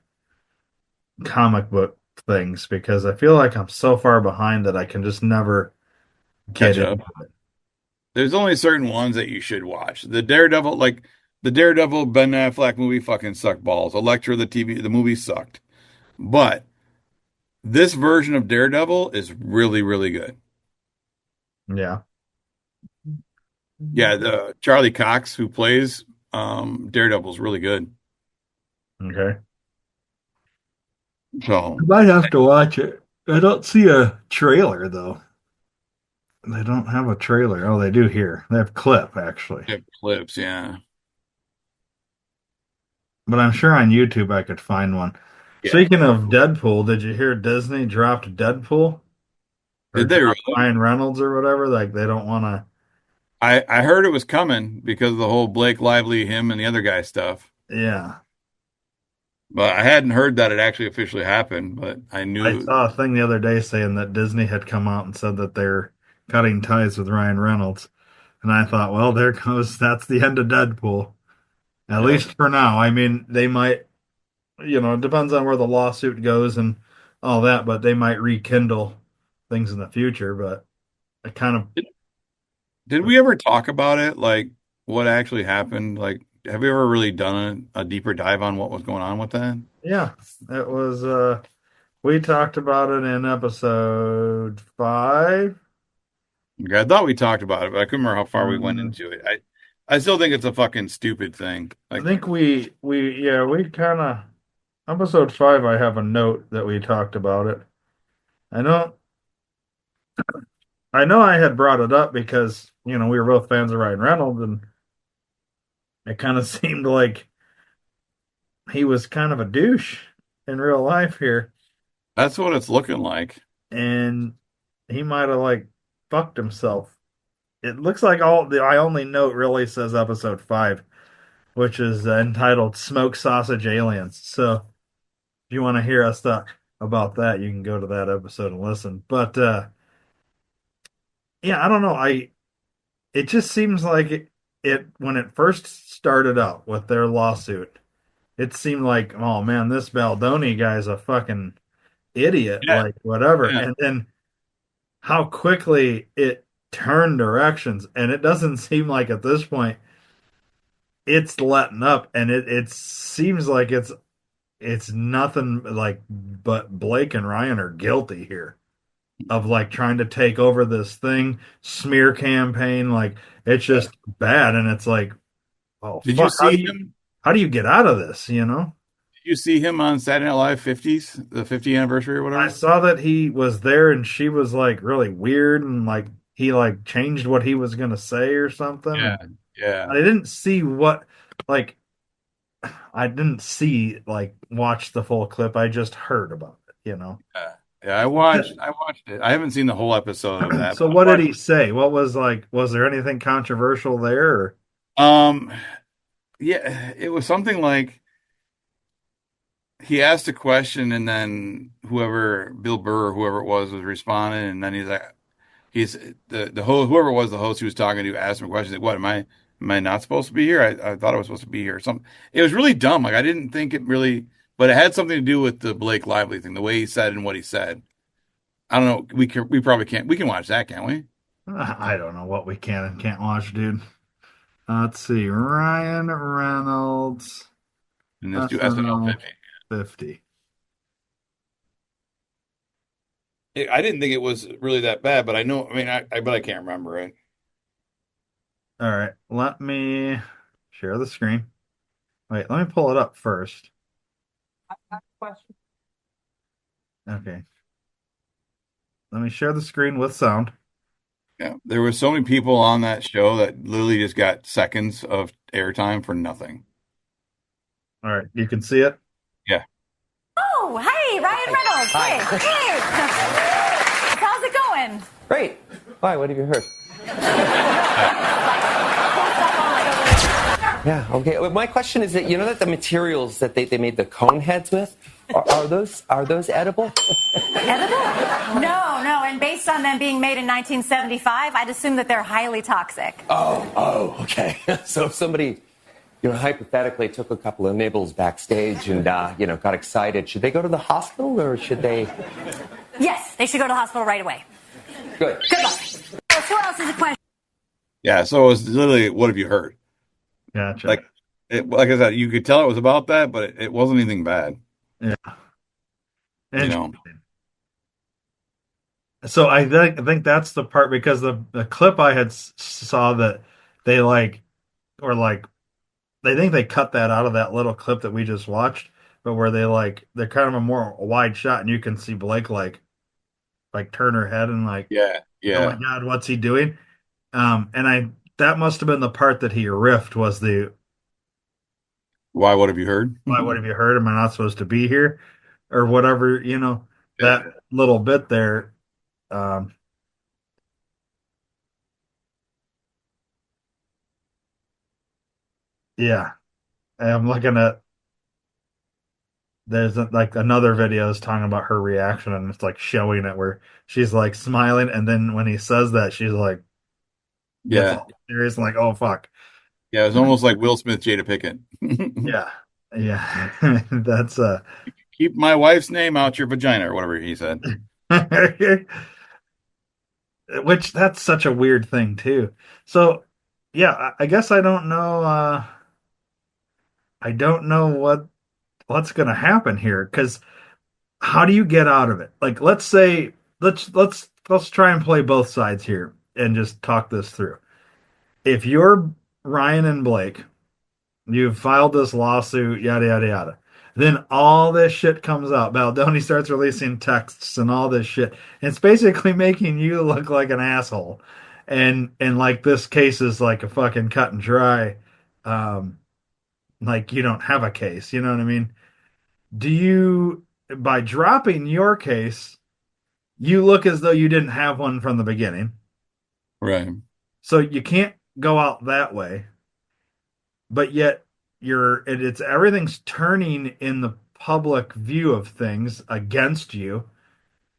comic book things because I feel like I'm so far behind that I can just never get catch it. up. There's only certain ones that you should watch. The Daredevil Ben Affleck movie fucking sucked balls. Elektra the movie sucked. But this version of Daredevil is really really good. Yeah. Yeah, the Charlie Cox who plays Daredevil is really good. Okay. I So might have to watch it. I don't see a trailer though. They don't have a trailer. Oh, they do here. They have clip actually. yeah, clips, yeah. But I'm sure on YouTube I could find one. Yeah. Speaking of Deadpool, did you hear Disney dropped Deadpool or Did they dropped really? Ryan Reynolds or whatever? Like they don't want to. I heard it was coming because of the whole Blake Lively, him and the other guy stuff. Yeah. But I hadn't heard that it actually officially happened, but I I knew saw a thing the other day saying that Disney had come out and said that they're cutting ties with Ryan Reynolds. And I thought, well, there goes, that's the end of Deadpool. At yeah. least for now. I mean, they might, it depends on where the lawsuit goes and all that, but they might rekindle things in the future. But I kind of, Did we ever talk about it? Like what actually happened? Like, have we ever really done a deeper dive on what was going on with that? yeah, it was, we talked about it in episode 5. Okay, I thought we talked about it, but I couldn't remember how far we went Um, into it. I still think it's a fucking stupid thing. I Like, think we kind of, episode 5, I have a note that we talked about it. I know, I know I had brought it up because, we were both fans of Ryan Reynolds and it kind of seemed like he was kind of a douche in real life here. that's what it's looking like. And he might have like fucked himself. It looks like all the I only note really says episode 5, which is entitled Smoke Sausage Aliens. So if you want to hear us talk about that, you can go to that episode and listen. But yeah, I don't know. It just seems like it when it first started out with their lawsuit, it seemed like, oh man, this Baldoni guy's a fucking idiot, Yeah, like whatever. yeah. And then how quickly it turned directions, and it doesn't seem like at this point it's letting up, and it seems like it's nothing like but Blake and Ryan are guilty here of like trying to take over this thing, smear campaign, like it's just bad, and it's like, oh Did you fuck, how do see you him? how do you get out of this, you know? Did you see him on Saturday Night Live 50s, the 50th anniversary or I whatever? saw that he was there and she was like really weird and like he like changed what he was gonna say or something. Yeah, And yeah, I didn't see what like I didn't see like watch the full clip. I just heard about it. yeah. Yeah, I watched it. I haven't seen the whole episode of that, So but what did he say? What was like was there anything controversial there? Or? um, yeah, it was something like he asked a question and then whoever Bill Burr or whoever it was responding, and then he's the host, whoever it was, the host he was talking to asked him a question like, what am I not supposed to be here? I thought I was supposed to be here or something. It was really dumb. Like I didn't think it really, but it had something to do with the Blake Lively thing, the way he said and what he said. I don't know. We probably can't. We can watch that, can't we? I don't know what we can and can't watch, dude. Let's see. Ryan Reynolds, And let's do SNL SNL 50. 50. I didn't think it was really that bad, but I know. I mean, but I can't remember it. All right, let me share the screen. Wait, let me pull it up first. Okay, let me share the screen with sound. Yeah, there were so many people on that show that literally just got seconds of airtime for nothing. All right, you can see it. Yeah. Oh, hey, Ryan Reynolds. Hey, hey. How's it going? Great. Why? What have you heard? Yeah. Okay. Well, my question is that you know that the materials that they made the cone heads with are those edible? Edible? No, no. And based on them being made in 1975, I'd assume that they're highly toxic. Oh. Okay. So if somebody, hypothetically took a couple of nibbles backstage and got excited, should they go to the hospital or should they? Yes, they should go to the hospital right away. Good. Good luck. Who else is a question? Yeah. So it was literally, what have you heard? Gotcha. Like I said, you could tell it was about that, but it wasn't anything bad. Yeah. You And know. so I think that's the part because the clip I had saw that they like or like they think they cut that out of that little clip that we just watched, but where they're kind of a more wide shot and you can see Blake like turn her head and like, Yeah, oh my yeah. God, what's he doing? And I that must have been the part that he riffed was the Why? What have you heard? why what have you heard? Am I not supposed to be here? Or whatever, that Yeah. little bit there. Um, yeah. I'm looking at there's like another video is talking about her reaction and it's like showing it where she's like smiling and then when he says that she's like gets Yeah. all serious and like, oh fuck. Yeah. It was almost like Will Smith, Jada Pickett. Yeah. Yeah. That's Keep my wife's name out your vagina or whatever he said. which that's such a weird thing too. So yeah, I guess I don't know what's gonna happen here because how do you get out of it? Like let's say let's try and play both sides here and just talk this through. If you're Ryan and Blake, you've filed this lawsuit, yada yada yada. Then all this shit comes out. Baldoni starts releasing texts and all this shit. It's basically making you look like an asshole. And like this case is like a fucking cut and dry. Um, like you don't have a case. You know what I mean? Do you by dropping your case, you look as though you didn't have one from the beginning. Right. So you can't go out that way. But yet it's everything's turning in the public view of things against you.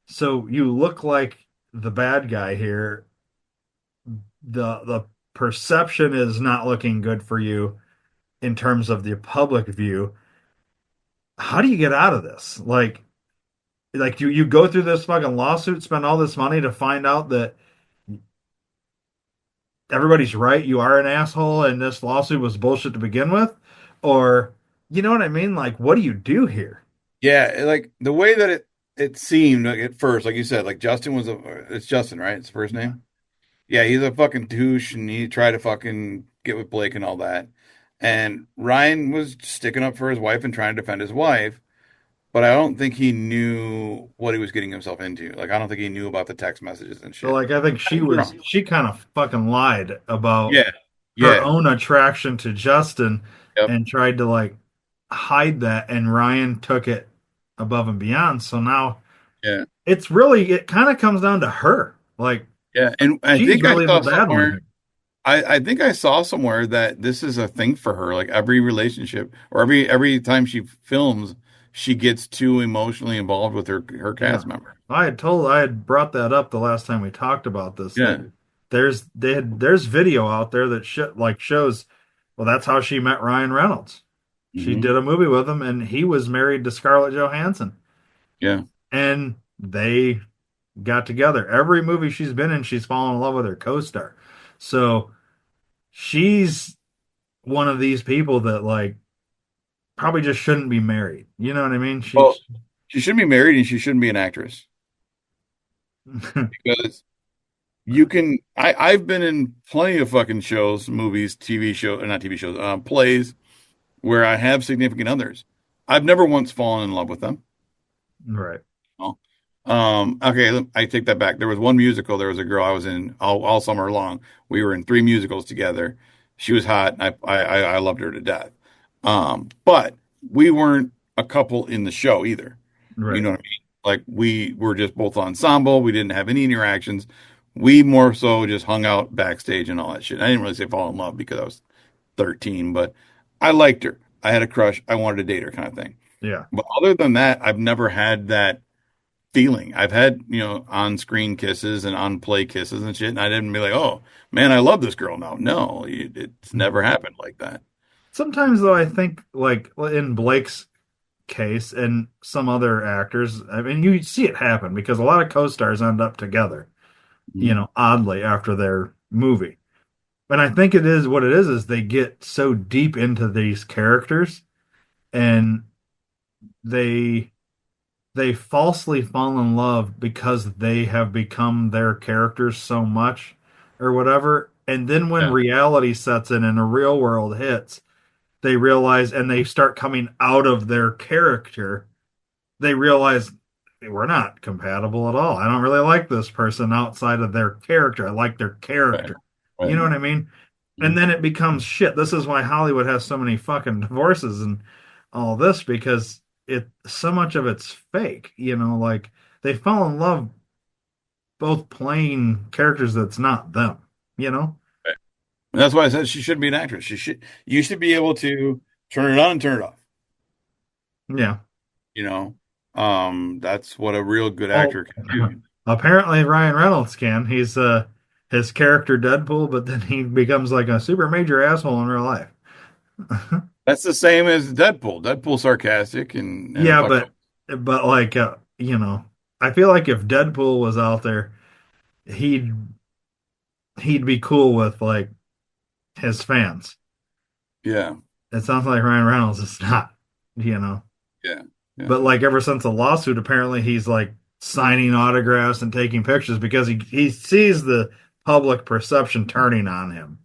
So you look like the bad guy here. The perception is not looking good for you in terms of the public view. How do you get out of this? Like you go through this fucking lawsuit, spend all this money to find out that everybody's right, you are an asshole, and this lawsuit was bullshit to begin with, or you know what I mean? Like, what do you do here? Yeah. Like the way that it seemed like at first, like you said, like Justin was it's Justin, right? It's the first name. Yeah, he's a fucking douche and he tried to fucking get with Blake and all that. And Ryan was sticking up for his wife and trying to defend his wife, but I don't think he knew what he was getting himself into. Like, I don't think he knew about the text messages and So, shit. like, I think she kind of fucking lied about Yeah. her Yeah. own attraction to Justin Yep. and tried to like hide that, and Ryan took it above and beyond. So now Yeah. it kind of comes down to her. Like, Yeah. And I she's think I really the saw bad one somewhere, here. I think I saw somewhere that this is a thing for her. Like every relationship or every time she films, she gets too emotionally involved with her Yeah. cast member. I had brought that up the last time we talked about this that Yeah. there's video out there that shows well that's how she met Ryan Reynolds. She Hmm. did a movie with him and he was married to Scarlett Johansson Yeah. and they got together. Every movie she's been in she's fallen in love with her co-star. So she's one of these people that like probably just shouldn't be married. You know what I mean? Well, she shouldn't be married and she shouldn't be an actress because I've been in plenty of fucking shows, movies, TV show, not TV shows, plays where I have significant others. I've never once fallen in love with them. right. No. Okay, I take that back. There was one musical. There was a girl I was in all summer long. We were in three musicals together. She was hot. I loved her to death. But we weren't a couple in the show either. You Right. know what I mean? Like we were just both ensemble. We didn't have any interactions. We more so just hung out backstage and all that shit. I didn't really say fall in love because I was 13, but I liked her. I had a crush. I wanted to date her kind of thing. Yeah. But other than that, I've never had that feeling. I've had, on-screen kisses and on-play kisses and shit, and I didn't be like, oh, man, I love this girl now. No, it's never happened like that. Sometimes though I think like in Blake's case and some other actors, I mean you see it happen because a lot of co-stars end up together, Mhm. oddly after their movie. And I think it is what it is they get so deep into these characters and they they falsely fall in love because they have become their characters so much or whatever And then when Yeah. reality sets in and the real world hits, they realize and they start coming out of their character. They realize we're not compatible at all. I don't really like this person outside of their character. I like their Right. character. You Right. know what I mean? And Mhm. then it becomes shit. This is why Hollywood has so many fucking divorces and all this because so much of it's fake, like they fall in love both playing characters that's not them, you know? Right. And that's why I said she shouldn't be an actress. You should be able to turn it on and turn it off. Yeah. You know, that's what a real good Oh, actor can do. apparently Ryan Reynolds can. He's his character Deadpool, but then he becomes like a super major asshole in real life. That's the same as Deadpool. Deadpool's sarcastic and a Yeah, fucking but like I feel like if Deadpool was out there, he'd he'd be cool with like his fans. yeah, It sounds like Ryan Reynolds is not. yeah, yeah. But like ever since the lawsuit, apparently he's like signing autographs and taking pictures because he sees the public perception turning on him.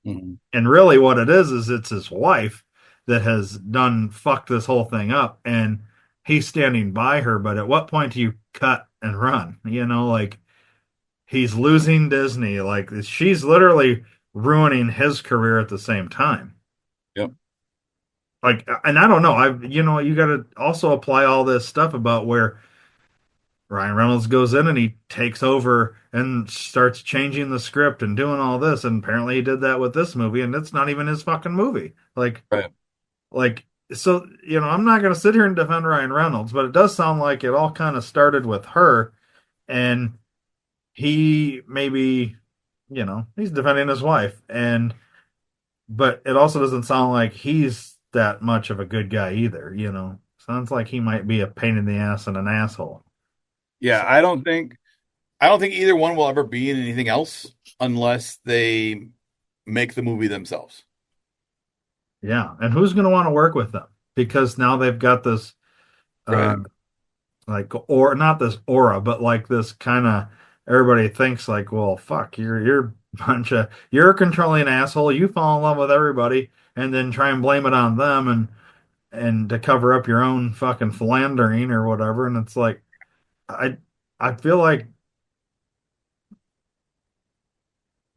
Mhm. And really what it is it's his wife that has done fucked this whole thing up and he's standing by her, but at what point do you cut and run? Like he's losing Disney, like she's literally ruining his career at the same time. Yep. Like and I don't know, you got to also apply all this stuff about where Ryan Reynolds goes in and he takes over and starts changing the script and doing all this. And apparently he did that with this movie, and it's not even his fucking movie. Right. So, I'm not going to sit here and defend Ryan Reynolds, but it does sound like it all kind of started with her, and he maybe, he's defending his wife, but it also doesn't sound like he's that much of a good guy either. Sounds like he might be a pain in the ass and an asshole. Yeah, So, I don't think either one will ever be in anything else unless they make the movie themselves. yeah, and who's going to want to work with them? Because now they've got this, uh, Right. like, or not this aura, but like this kind of everybody thinks like, well, fuck, you're a you're a controlling asshole. You fall in love with everybody, and then try and blame it on them, and to cover up your own fucking philandering or whatever. And it's like, I I feel like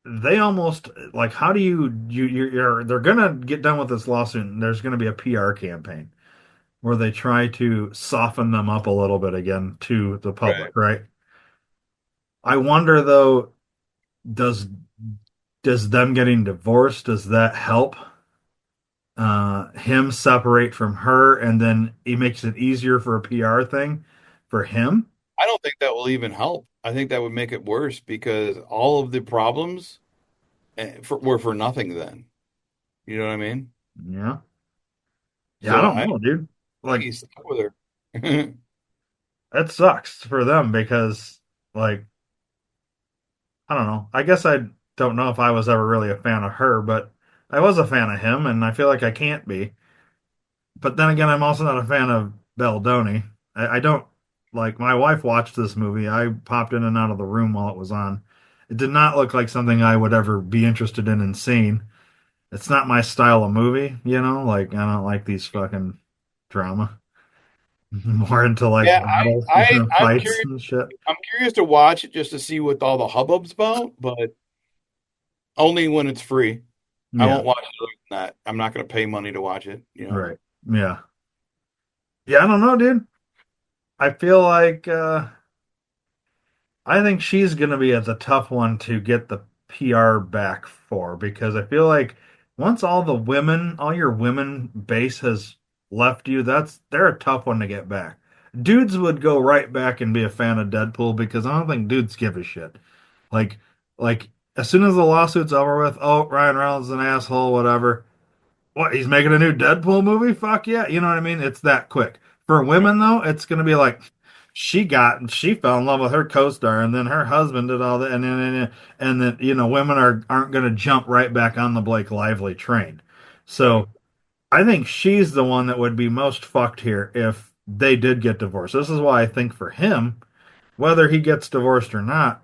they almost like, how do you're they're gonna get done with this lawsuit, and there's gonna be a PR campaign where they try to soften them up a little bit again to the Right. public, right? I wonder though, does does them getting divorced, does that help him separate from her and then it makes it easier for a PR thing for him? I don't think that will even help. I think that would make it worse because all of the problems were for nothing then. You know what I mean? Yeah. Yeah, I So don't I know, dude. think Like he's stuck with her. that sucks for them because like I don't know. I guess I don't know if I was ever really a fan of her, but I was a fan of him and I feel like I can't be. But then again, I'm also not a fan of Beldoni. I don't like my wife watched this movie. I popped in and out of the room while it was on. It did not look like something I would ever be interested in and seeing. It's not my style of movie. Like I don't like these fucking drama. More into like Yeah, battle, I'm fights curious. and shit. I'm curious to watch it just to see what all the hubbub's about, but only when it's free. I Yeah, won't watch it other than that. I'm not going to pay money to watch it. right. Yeah. Yeah, I don't know, dude. I feel like I think she's going to be the tough one to get the PR back for because I feel like once all your women base has left you, they're a tough one to get back. Dudes would go right back and be a fan of Deadpool because I don't think dudes give a shit. Like, like as soon as the lawsuit's over with, oh, Ryan Reynolds is an asshole, whatever. What, he's making a new Deadpool movie? Fuck yeah. You know what I mean? It's that quick. For women though, it's gonna be like she fell in love with her co-star and then her husband did all that and then women aren't gonna jump right back on the Blake Lively train. Right. So I think she's the one that would be most fucked here if they did get divorced. This is why I think for him, whether he gets divorced or not,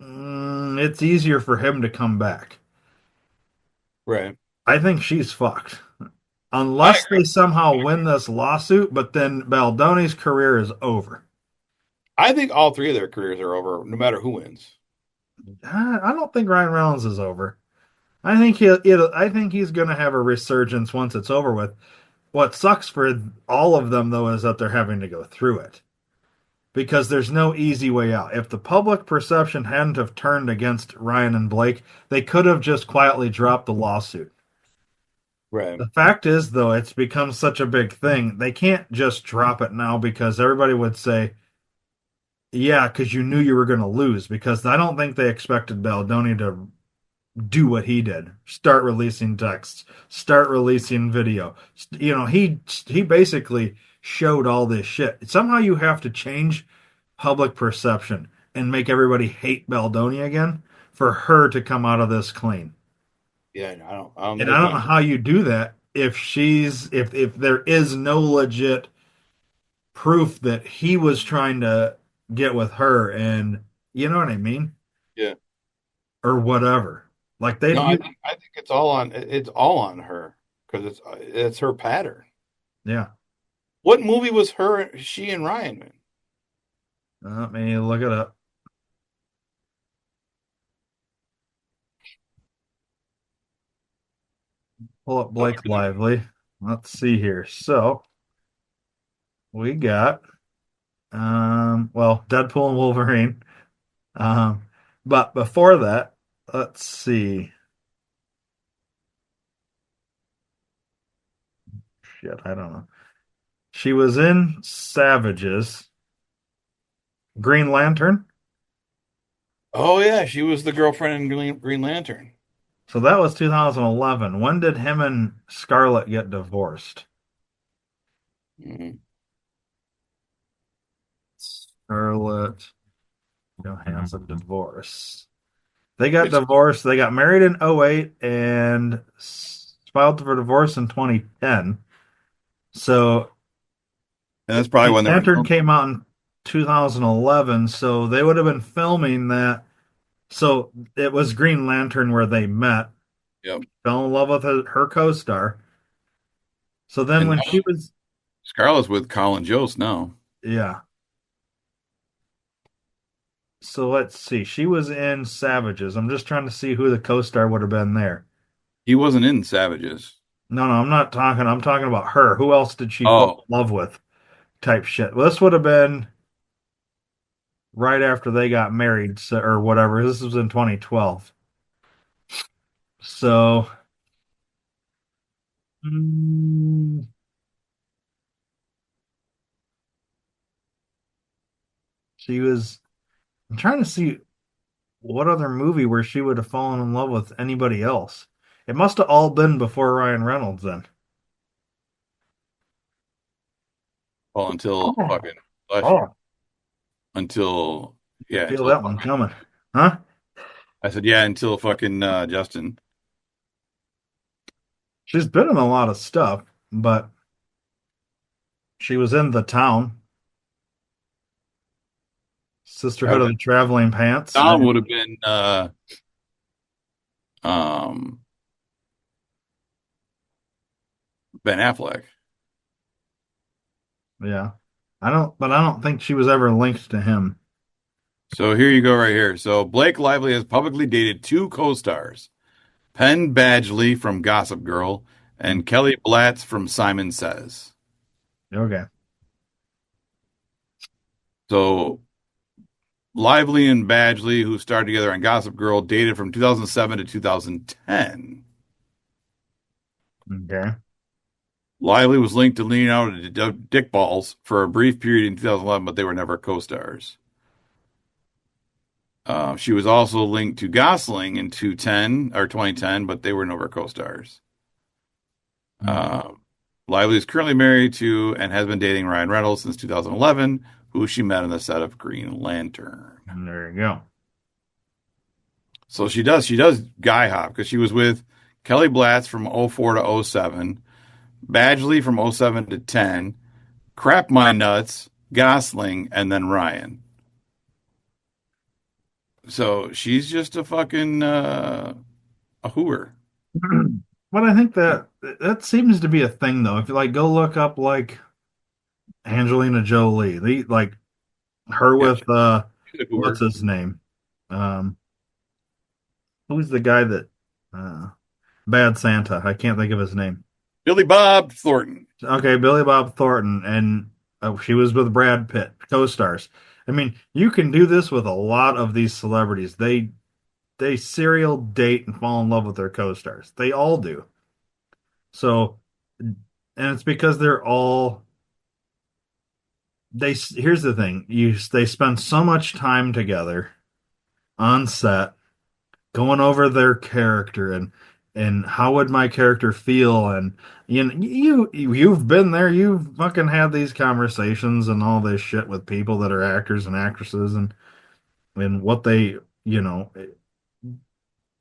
It's easier for him to come back. Right. I think she's fucked. I Unless agree. they somehow win this lawsuit, but then Baldoni's career is over. I think all three of their careers are over, no matter who wins. I don't think Ryan Reynolds is over. I think he's going to have a resurgence once it's over with. What sucks for all of them though is that they're having to go through it because there's no easy way out. If the public perception hadn't have turned against Ryan and Blake, they could have just quietly dropped the lawsuit. Right. The fact is, though, it's become such a big thing. They can't just drop it now because everybody would say, yeah, because you knew you were going to lose. Because I don't think they expected Baldoni to do what he did. Start releasing texts, start releasing video. He basically showed all this shit. Somehow you have to change public perception and make everybody hate Baldoni again for her to come out of this clean. Yeah, I don't know. And They I don't know can't. how you do that if there is no legit proof that he was trying to get with her and you know what I mean? Yeah. Or whatever. Like they No, you I think it's all on her because it's her pattern. yeah. What movie was she and Ryan in? Let me look it up. Pull up I Blake Lively. Let's see here. So we got Deadpool and Wolverine. Um but before that, let's see. Shit, I don't know. She was in Savages, Green Lantern. Oh yeah, she was the girlfriend in Green Lantern. So that was 2011. When did him and Scarlett get divorced? Mhm. Scarlett Johansson divorce. They got It's divorced. They got married in '08 and filed for divorce in 2010. So and that's probably when they were. Lantern came out in 2011. So they would have been filming that. So it was Green Lantern where they met, Yep. fell in love with her co-star. So then And when now she was, Scarlett's with Colin Jost now. yeah. So let's see. She was in Savages. I'm just trying to see who the co-star would have been there. He wasn't in Savages. No, no, I'm not talking. I'm talking about her. Who else did she fall Oh, in love with? Type shit. Well, this would have been right after they got married, so, or whatever. This was in 2012. So, mm, she was. I'm trying to see what other movie where she would have fallen in love with anybody else. It must have all been before Ryan Reynolds then. well, until Oh, fucking bless you. oh, Until yeah, feel until that one coming, huh? I said yeah, until fucking Justin. She's been in a lot of stuff, but she was in The Town, Sisterhood of Okay. the Traveling Pants. Tom would have been um Ben Affleck. Yeah. I don't think she was ever linked to him. So here you go right here. So Blake Lively has publicly dated two co-stars, Penn Badgley from Gossip Girl and Kelly Blatz from Simon Says. Okay. So Lively and Badgley, who starred together on Gossip Girl, dated from 2007 to 2010. Okay. Lively was linked to Leonardo Dick Balls for a brief period in 2011, but they were never co-stars. She was also linked to Gosling in 2010, but they were never co-stars. Uh, Lively is currently married to and has been dating Ryan Reynolds since 2011, who she met on the set of Green Lantern. There you go. So she does guy hop because she was with Kelly Blatz from '04 to '07, Badgley from '07 to 10, Crap My Nuts, Gosling, and then Ryan. So she's just a fucking a hooer. But I think that that seems to be a thing though. If you like go look up like Angelina Jolie, like her Yeah, with she's a what's hooer. his name? Um who's the guy that uh Bad Santa? I can't think of his name. Billy Bob Thornton. Okay, Billy Bob Thornton, and she was with Brad Pitt, co-stars. I mean, you can do this with a lot of these celebrities. They serial date and fall in love with their co-stars. They all do. So, and it's because they're all they. Here's the thing: they spend so much time together on set, going over their character and how would my character feel, and you've been there, you've fucking had these conversations and all this shit with people that are actors and actresses and what they, you know,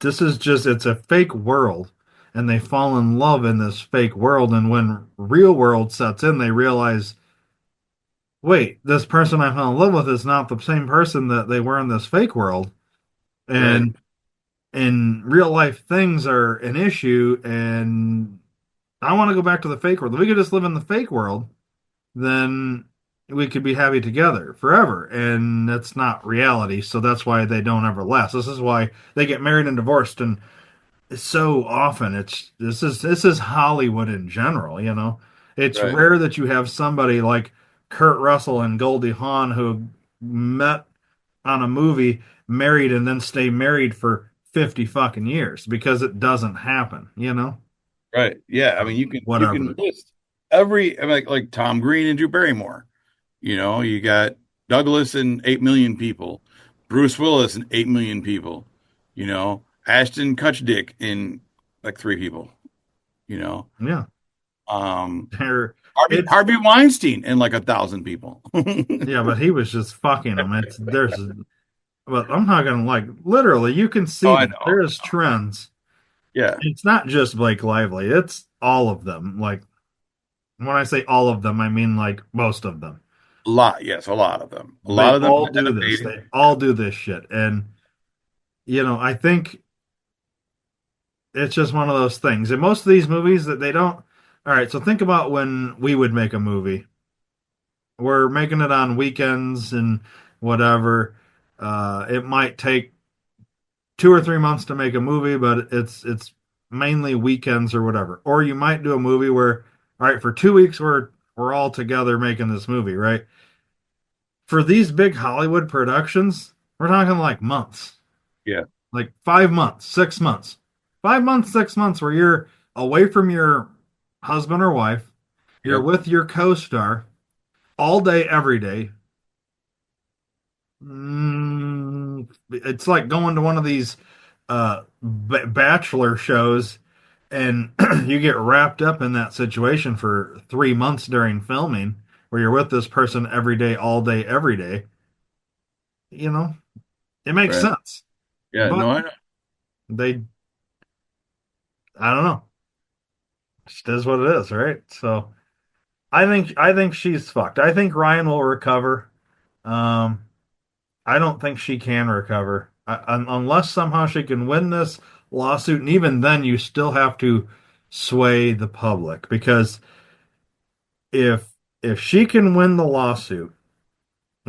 this is just it's a fake world, and they fall in love in this fake world, and when real world sets in they realize, wait, this person I fell in love with is not the same person that they were in this fake world, Right. and real life things are an issue, and I want to go back to the fake world. If we could just live in the fake world, then we could be happy together forever, and that's not reality. So that's why they don't ever last. This is why they get married and divorced, and so often this is Hollywood in general, you know. It's Right. rare that you have somebody like Kurt Russell and Goldie Hawn who met on a movie, married, and then stay married for 50 fucking years because it doesn't happen, you know? Right. Yeah. I mean, you can Whatever. list every I mean, like Tom Green and Drew Barrymore. You got Douglas and 8 million people, Bruce Willis and 8 million people. Ashton Kutcher in like three people. You know, Yeah. um, There Harvey it's Harvey Weinstein and like 1,000 people. yeah, but he was just fucking them. It's there's but I'm not gonna like literally you can Oh, see I that know. there's trends. Yeah, It's not just Blake Lively, it's all of them. Like when I say all of them, I mean like most of them. a lot. Yes, a lot of them. A They lot of them all do have this. dated. They all do this shit. And I think it's just one of those things. And most of these movies that they don't all right, so think about when we would make a movie. We're making it on weekends and whatever. It might take 2 or 3 months to make a movie, but it's mainly weekends or whatever. Or you might do a movie where, all right, for 2 weeks we're all together making this movie, right? For these big Hollywood productions, we're talking like months, Yeah, like 5 months, 6 months, 5 months, 6 months, where you're away from your husband or wife, you're yep, with your co-star all day, every day. It's like going to one of these bachelor shows, and you get wrapped up in that situation for 3 months during filming, where you're with this person every day, all day, every day. You know, it makes right. sense, Yeah, but no, I know. they, I don't know, it just is what it is, right? So I think she's fucked. I think Ryan will recover. Um, I don't think she can recover unless somehow she can win this lawsuit. And even then, you still have to sway the public because if if she can win the lawsuit,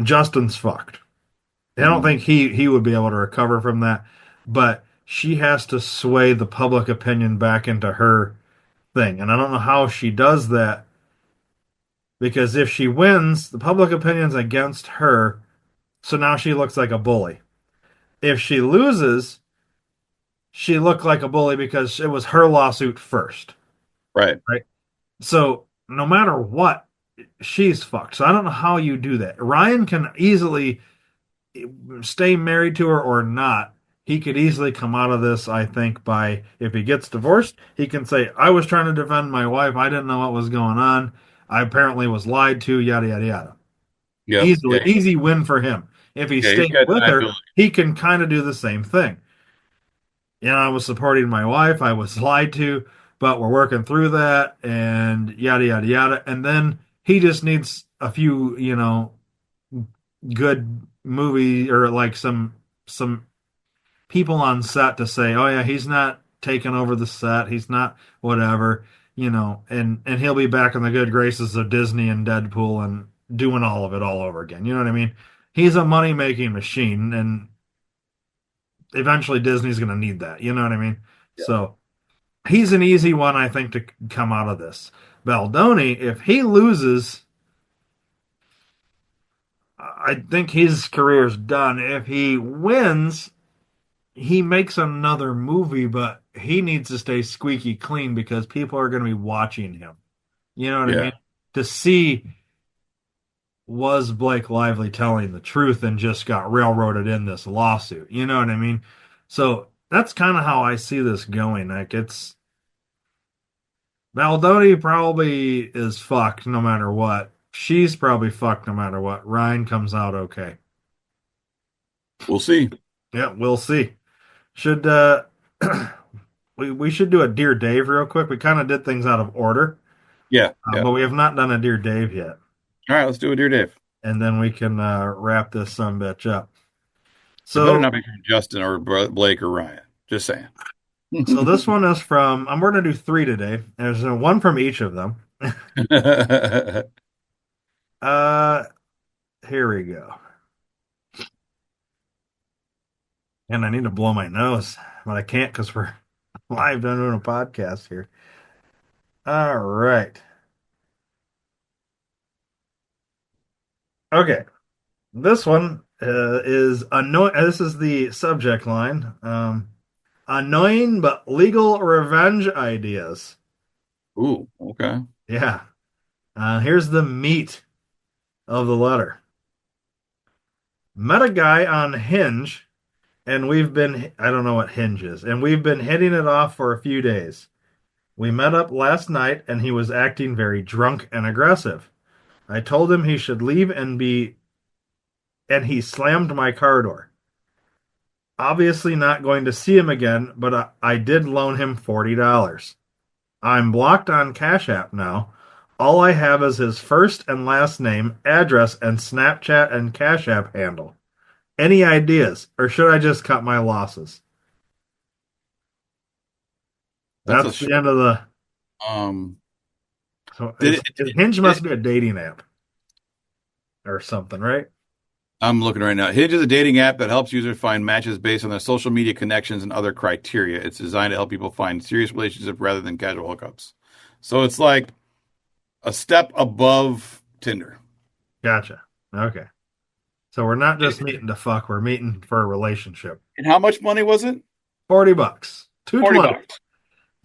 Justin's fucked. I don't Mhm. think he would be able to recover from that. But she has to sway the public opinion back into her thing, and I don't know how she does that because if she wins, the public opinion's against her, so now she looks like a bully. If she loses, she looked like a bully because it was her lawsuit first, Right. right? So no matter what, she's fucked. So I don't know how you do that. Ryan can easily stay married to her or not. He could easily come out of this, I think, by if he gets divorced, he can say, I was trying to defend my wife. I didn't know what was going on. I apparently was lied to, yada, yada, yada. Yep. Easily, Yeah. easy win for him. If he Yeah. He's stays got with her, deniability. he can kind of do the same thing. I was supporting my wife. I was lied to, but we're working through that and yada, yada, yada. And then he just needs a few, good movie or like some people on set to say, "Oh yeah, he's not taking over the set. He's not whatever," and he'll be back in the good graces of Disney and Deadpool and doing all of it all over again. You know what I mean? He's a money making machine, and eventually Disney's going to need that. You know what I mean? So he's an easy one, I think, to come out of this. Baldoni, if he loses, I think his career's done. If he wins, he makes another movie, but he needs to stay squeaky clean because people are going to be watching him. You know what I Yeah. mean? To see, was Blake Lively telling the truth and just got railroaded in this lawsuit? You know what I mean? So that's kind of how I see this going. Like, it's Baldoni probably is fucked no matter what. She's probably fucked no matter what. Ryan comes out okay. We'll see. Yeah, we'll see. Should we should do a Dear Dave real quick. We kind of did things out of order, Yeah. Yeah. but we have not done a Dear Dave yet. All right, let's do it, dear Dave. And then we can wrap this bitch up. It better So, not be from Justin or Blake or Ryan. Just saying. so this one is from. We're gonna do three today. There's one from each of them. Uh, Here we go. And I need to blow my nose, but I can't because we're live doing a podcast here. All right. Okay. This one is annoying. This is the subject line. Annoying but legal revenge ideas. Ooh, okay. Yeah. Here's the meat of the letter. Met a guy on Hinge, and I don't know what Hinge is, and we've been hitting it off for a few days. We met up last night, and he was acting very drunk and aggressive. I told him he should leave and he slammed my car door. Obviously not going to see him again, but I did loan him $40. I'm blocked on Cash App now. All I have is his first and last name, address, and Snapchat and Cash App handle. Any ideas, or should I just cut my losses? That's the end of the. Um, So did Hinge must be a dating app or something, right? I'm looking right now. Hinge is a dating app that helps users find matches based on their social media connections and other criteria. It's designed to help people find serious relationships rather than casual hookups. So it's like a step above Tinder. Gotcha. Okay. So we're not just meeting to fuck, we're meeting for a relationship. And how much money was it? $40. 40 220. bucks.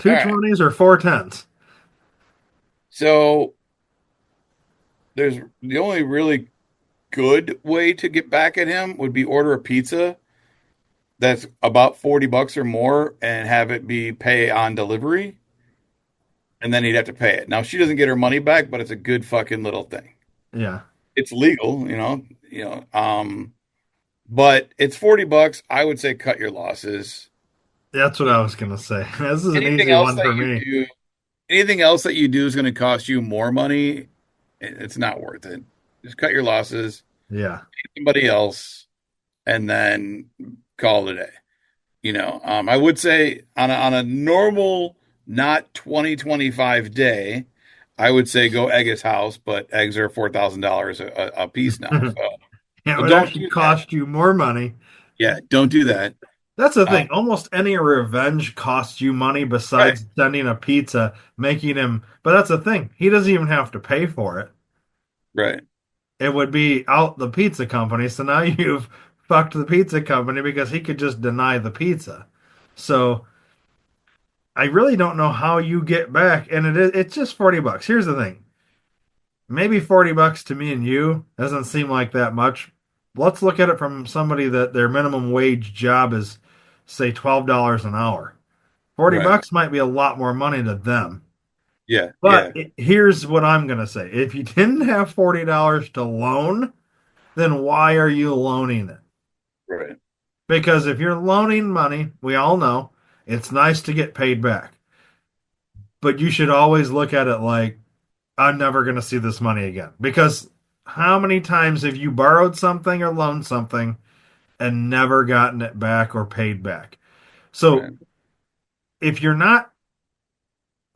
220s or 410s. So there's the only really good way to get back at him would be order a pizza that's about 40 bucks or more and have it be pay on delivery. And then he'd have to pay it. Now she doesn't get her money back, but it's a good fucking little thing. Yeah. It's legal, but it's 40 bucks. I would say cut your losses. That's what I was going to say. This is an Anything easy else one that for you me. do, anything else that you do is going to cost you more money. It's not worth it. Just cut your losses, Yeah. somebody else, and then call it a day. I would say on a normal, not 2025 day, I would say go egg his house, but eggs are $4,000 a piece now. So It would don't actually do cost you more money. yeah, don't do that. That's the thing. Almost any revenge costs you money besides sending a pizza, making him. But that's the thing. He doesn't even have to pay for it. Right. It would be out the pizza company. So now you've fucked the pizza company because he could just deny the pizza. So I really don't know how you get back. And it's just $40. Here's the thing. Maybe $40 to me and you doesn't seem like that much. Let's look at it from somebody that their minimum wage job is, say, $12 an hour. 40 Right. bucks might be a lot more money to them. Yeah. But here's what I'm going to say. If you didn't have $40 to loan, then why are you loaning it? Right. Because if you're loaning money, we all know it's nice to get paid back. But you should always look at it like, I'm never going to see this money again. Because how many times have you borrowed something or loaned something and never gotten it back or paid back. So Right. if you're not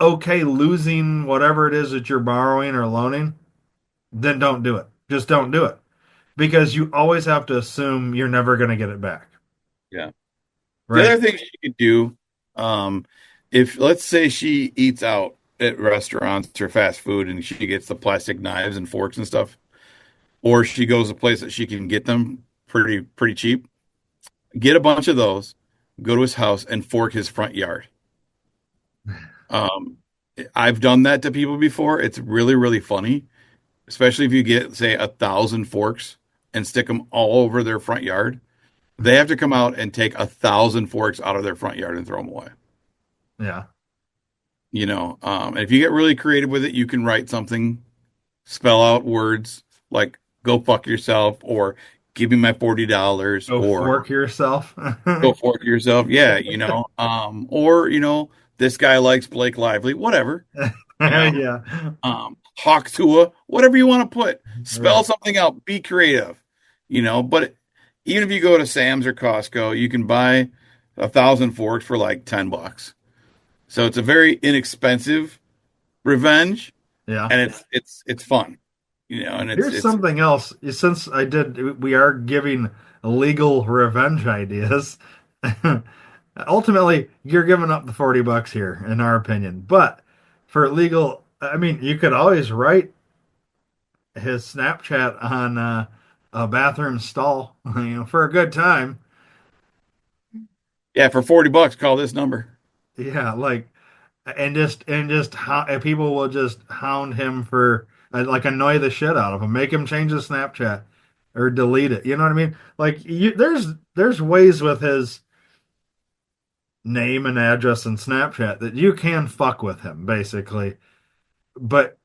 okay losing whatever it is that you're borrowing or loaning, then don't do it. Just don't do it because you always have to assume you're never going to get it back. Yeah. The Right? other thing she could do, um, if let's say she eats out at restaurants or fast food and she gets the plastic knives and forks and stuff, or she goes to a place that she can get them pretty cheap, get a bunch of those, go to his house and fork his front yard. Um, I've done that to people before. It's really funny, especially if you get, say, 1,000 forks and stick them all over their front yard. They have to come out and take 1,000 forks out of their front yard and throw them away. Yeah. And if you get really creative with it, you can write something, spell out words like "go fuck yourself" or "give me my $40" Go or fork yourself. "go fork yourself." Yeah, or this guy likes Blake Lively, whatever. You know, Yeah. Hawk Tua, whatever you want to put. Spell Right. something out. Be creative. But even if you go to Sam's or Costco, you can buy 1,000 forks for like $10. So it's a very inexpensive revenge, Yeah. and it's fun, and it's Here's it's something else. Since we are giving legal revenge ideas. Ultimately, you're giving up the $40 here, in our opinion. But for legal, I mean, you could always write his Snapchat on a bathroom stall, for a good time. yeah, for $40, call this number. Yeah, like, and people will just hound him for like annoy the shit out of him, make him change his Snapchat or delete it. You know what I mean? Like, there's ways with his name and address and Snapchat that you can fuck with him, basically. But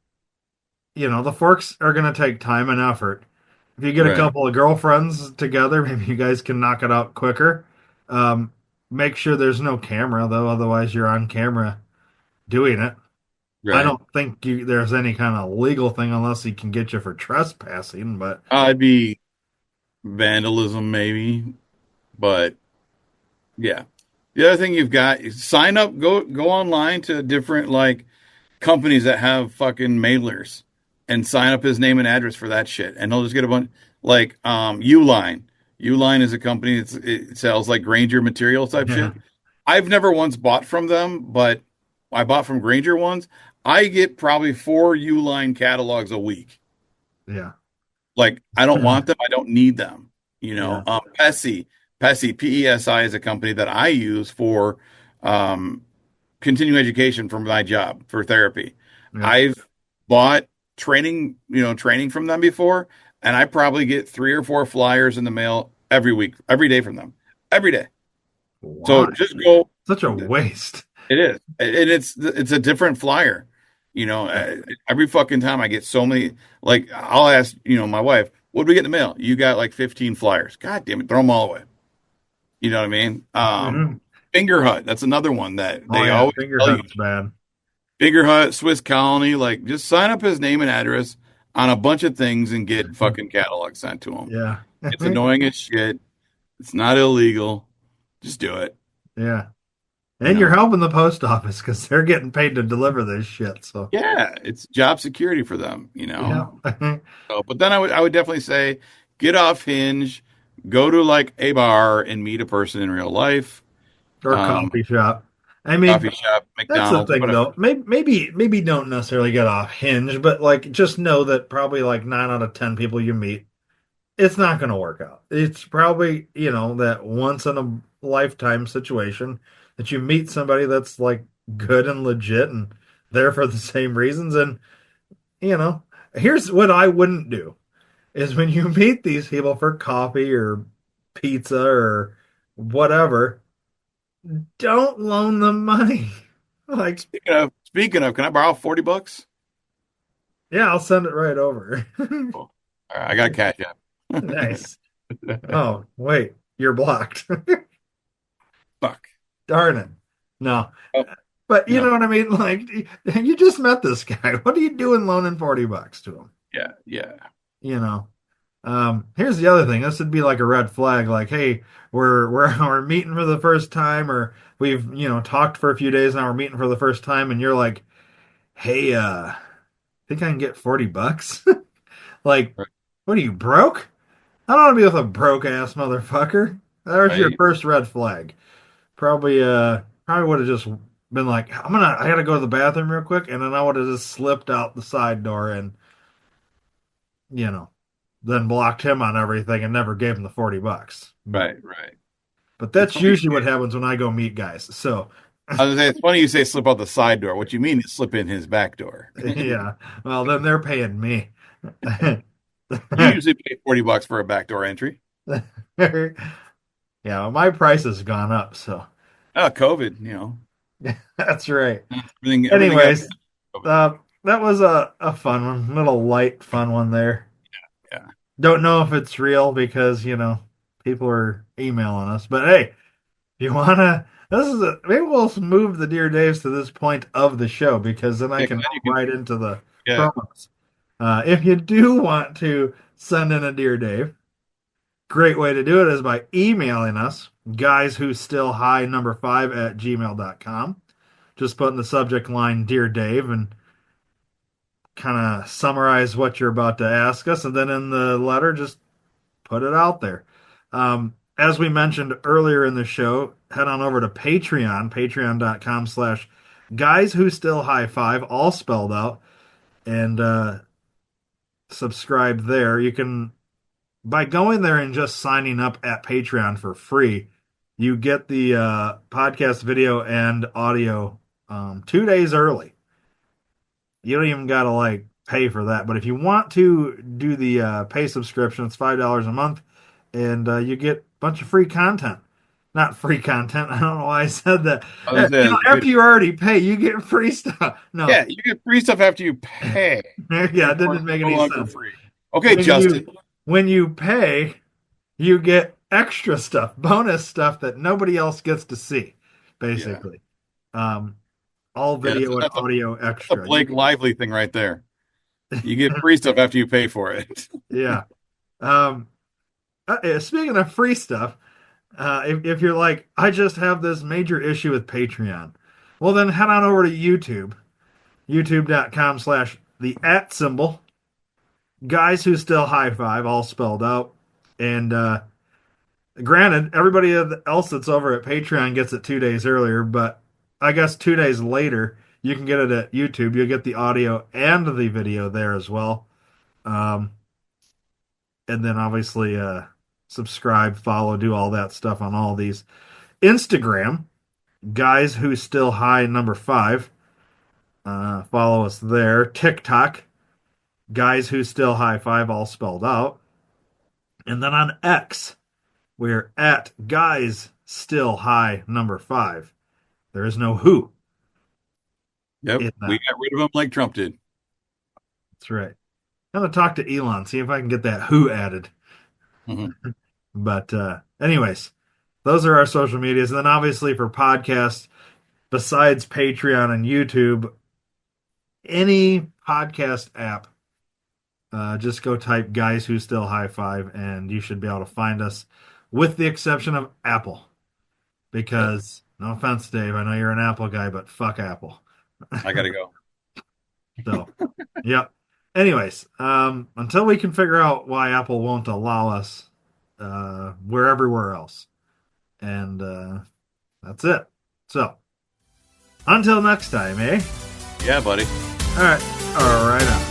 the forks are going to take time and effort. If you get a Right, couple of girlfriends together, maybe you guys can knock it out quicker. Um, Make sure there's no camera, though, otherwise you're on camera doing it. I right. don't think there's any kind of legal thing unless he can get you for trespassing. But I'd be vandalism maybe, but yeah. The other thing you've got is sign up, go online to different like companies that have fucking mailers and sign up his name and address for that shit. And he'll just get a bunch like Uline. Uline is a company it sells like Granger material type yeah, shit. I've never once bought from them, but I bought from Granger once. I get probably 4 Uline catalogs a week. yeah, Like I don't want them, I don't need them. yeah, Pesi is a company that I use for um, continuing education for my job for therapy. yeah. I've bought training from them before, and I probably get 3 or 4 flyers in the mail every week, every day from them, every day. So Why? just go. Such a waste. It is, and it's a different flyer. Yeah. Every fucking time I get so many. Like I'll ask, my wife, "What do we get in the mail?" You got like 15 flyers. God damn it, throw them all away. You know what I mean? Mhm. Finger Hut, that's another one that Oh they yeah, always finger tell you. hut's bad. Finger Hut, Swiss Colony, like just sign up his name and address on a bunch of things and get fucking catalogs sent to him. Yeah. It's annoying as shit. It's not illegal. Just do it. Yeah. You And you're know. helping the post office because they're getting paid to deliver this shit. So, Yeah, it's job security for them. yeah. So, but then I would definitely say get off Hinge, go to like a bar and meet a person in real life. Or Um, coffee shop. I mean, Coffee shop, that's the McDonald's, thing, whatever. though. Maybe don't necessarily get off Hinge, but like just know that probably like 9 out of 10 people you meet, it's not going to work out. It's probably that once in a lifetime situation that you meet somebody that's like good and legit and there for the same reasons. And you know, here's what I wouldn't do is when you meet these people for coffee or pizza or whatever, don't loan them money. Like, Speaking of, can I borrow $40? yeah, I'll send it right over. Cool. All right, I got a cash app. Nice. Oh, wait, you're blocked. Fuck. Darn it. No. Oh, But you no. know what I mean? Like, you just met this guy. What are you doing loaning $40 to him? Yeah, yeah. You know? Here's the other thing. This would be like a red flag. Like, hey, we're meeting for the first time, or we've talked for a few days now. We're meeting for the first time, and you're like, hey, think I can get $40? Like, Right. what are you, broke? I don't want to be with a broke ass motherfucker. There's your Right. first red flag. Probably would have just been like, I gotta go to the bathroom real quick, and then I would have just slipped out the side door and you know then blocked him on everything and never gave him the $40. Right. Right. But It's that's funny. usually what happens when I go meet guys. So I was gonna say, it's funny you say slip out the side door. What you mean is slip in his back door. yeah, well then they're paying me. You usually pay $40 for a backdoor entry. Yeah, well, my price has gone up, so Oh, COVID, that's right. everything got Anyways, that was a fun one, little light fun one there. yeah. Don't know if it's real because, people are emailing us. But hey, if you wanna maybe we'll move the Dear Daves to this point of the show because then I Yeah, can you go can- right into the yeah. promos. If you do want to send in a Dear Dave, great way to do it is by emailing us, guys who still high number 5 at gmail.com. Just put in the subject line Dear Dave and kind of summarize what you're about to ask us, and then in the letter, just put it out there. As we mentioned earlier in the show, head on over to Patreon, patreon.com/ guys who still high five, all spelled out, and subscribe there. You can, by going there and just signing up at Patreon for free, you get the podcast video and audio 2 days early. You don't even gotta like pay for that. But if you want to do the pay subscription, it's $5 a month, and you get a bunch of free content. Not free content. I don't know why I said that. I was gonna say, After you already pay, you get free stuff. No, yeah, you get free stuff after you pay. yeah, it didn't make No any longer sense. free. Okay, When Justin. when you pay, you get extra stuff, bonus stuff that nobody else gets to see, basically. All video and that's audio the extra. Blake Lively thing right there. You get free stuff after you pay for it. Yeah. Speaking of free stuff, if you're like, I just have this major issue with Patreon, well, then head on over to YouTube, youtube.com/ the @ symbol, guys who still high five, all spelled out. And granted, everybody else that's over at Patreon gets it 2 days earlier, but I guess 2 days later, you can get it at YouTube. You'll get the audio and the video there as well. And then obviously subscribe, follow, do all that stuff on all these. Instagram, guys who still high number 5. Follow us there. TikTok, guys who still high 5, all spelled out. And then on X, we're at guys still high number 5. There is no who. Yep. in that. We got rid of them like Trump did. That's right. I'm gonna talk to Elon, see if I can get that who added. Mhm. But anyways, those are our social medias. And then obviously for podcasts, besides Patreon and YouTube, any podcast app, just go type guys who still high five and you should be able to find us, with the exception of Apple. Because, no offense, Dave, I know you're an Apple guy, but fuck Apple. I gotta go. So, yep. Anyways, until we can figure out why Apple won't allow us, we're everywhere else. And that's it. So, until next time, eh? Yeah, buddy. All right. All right.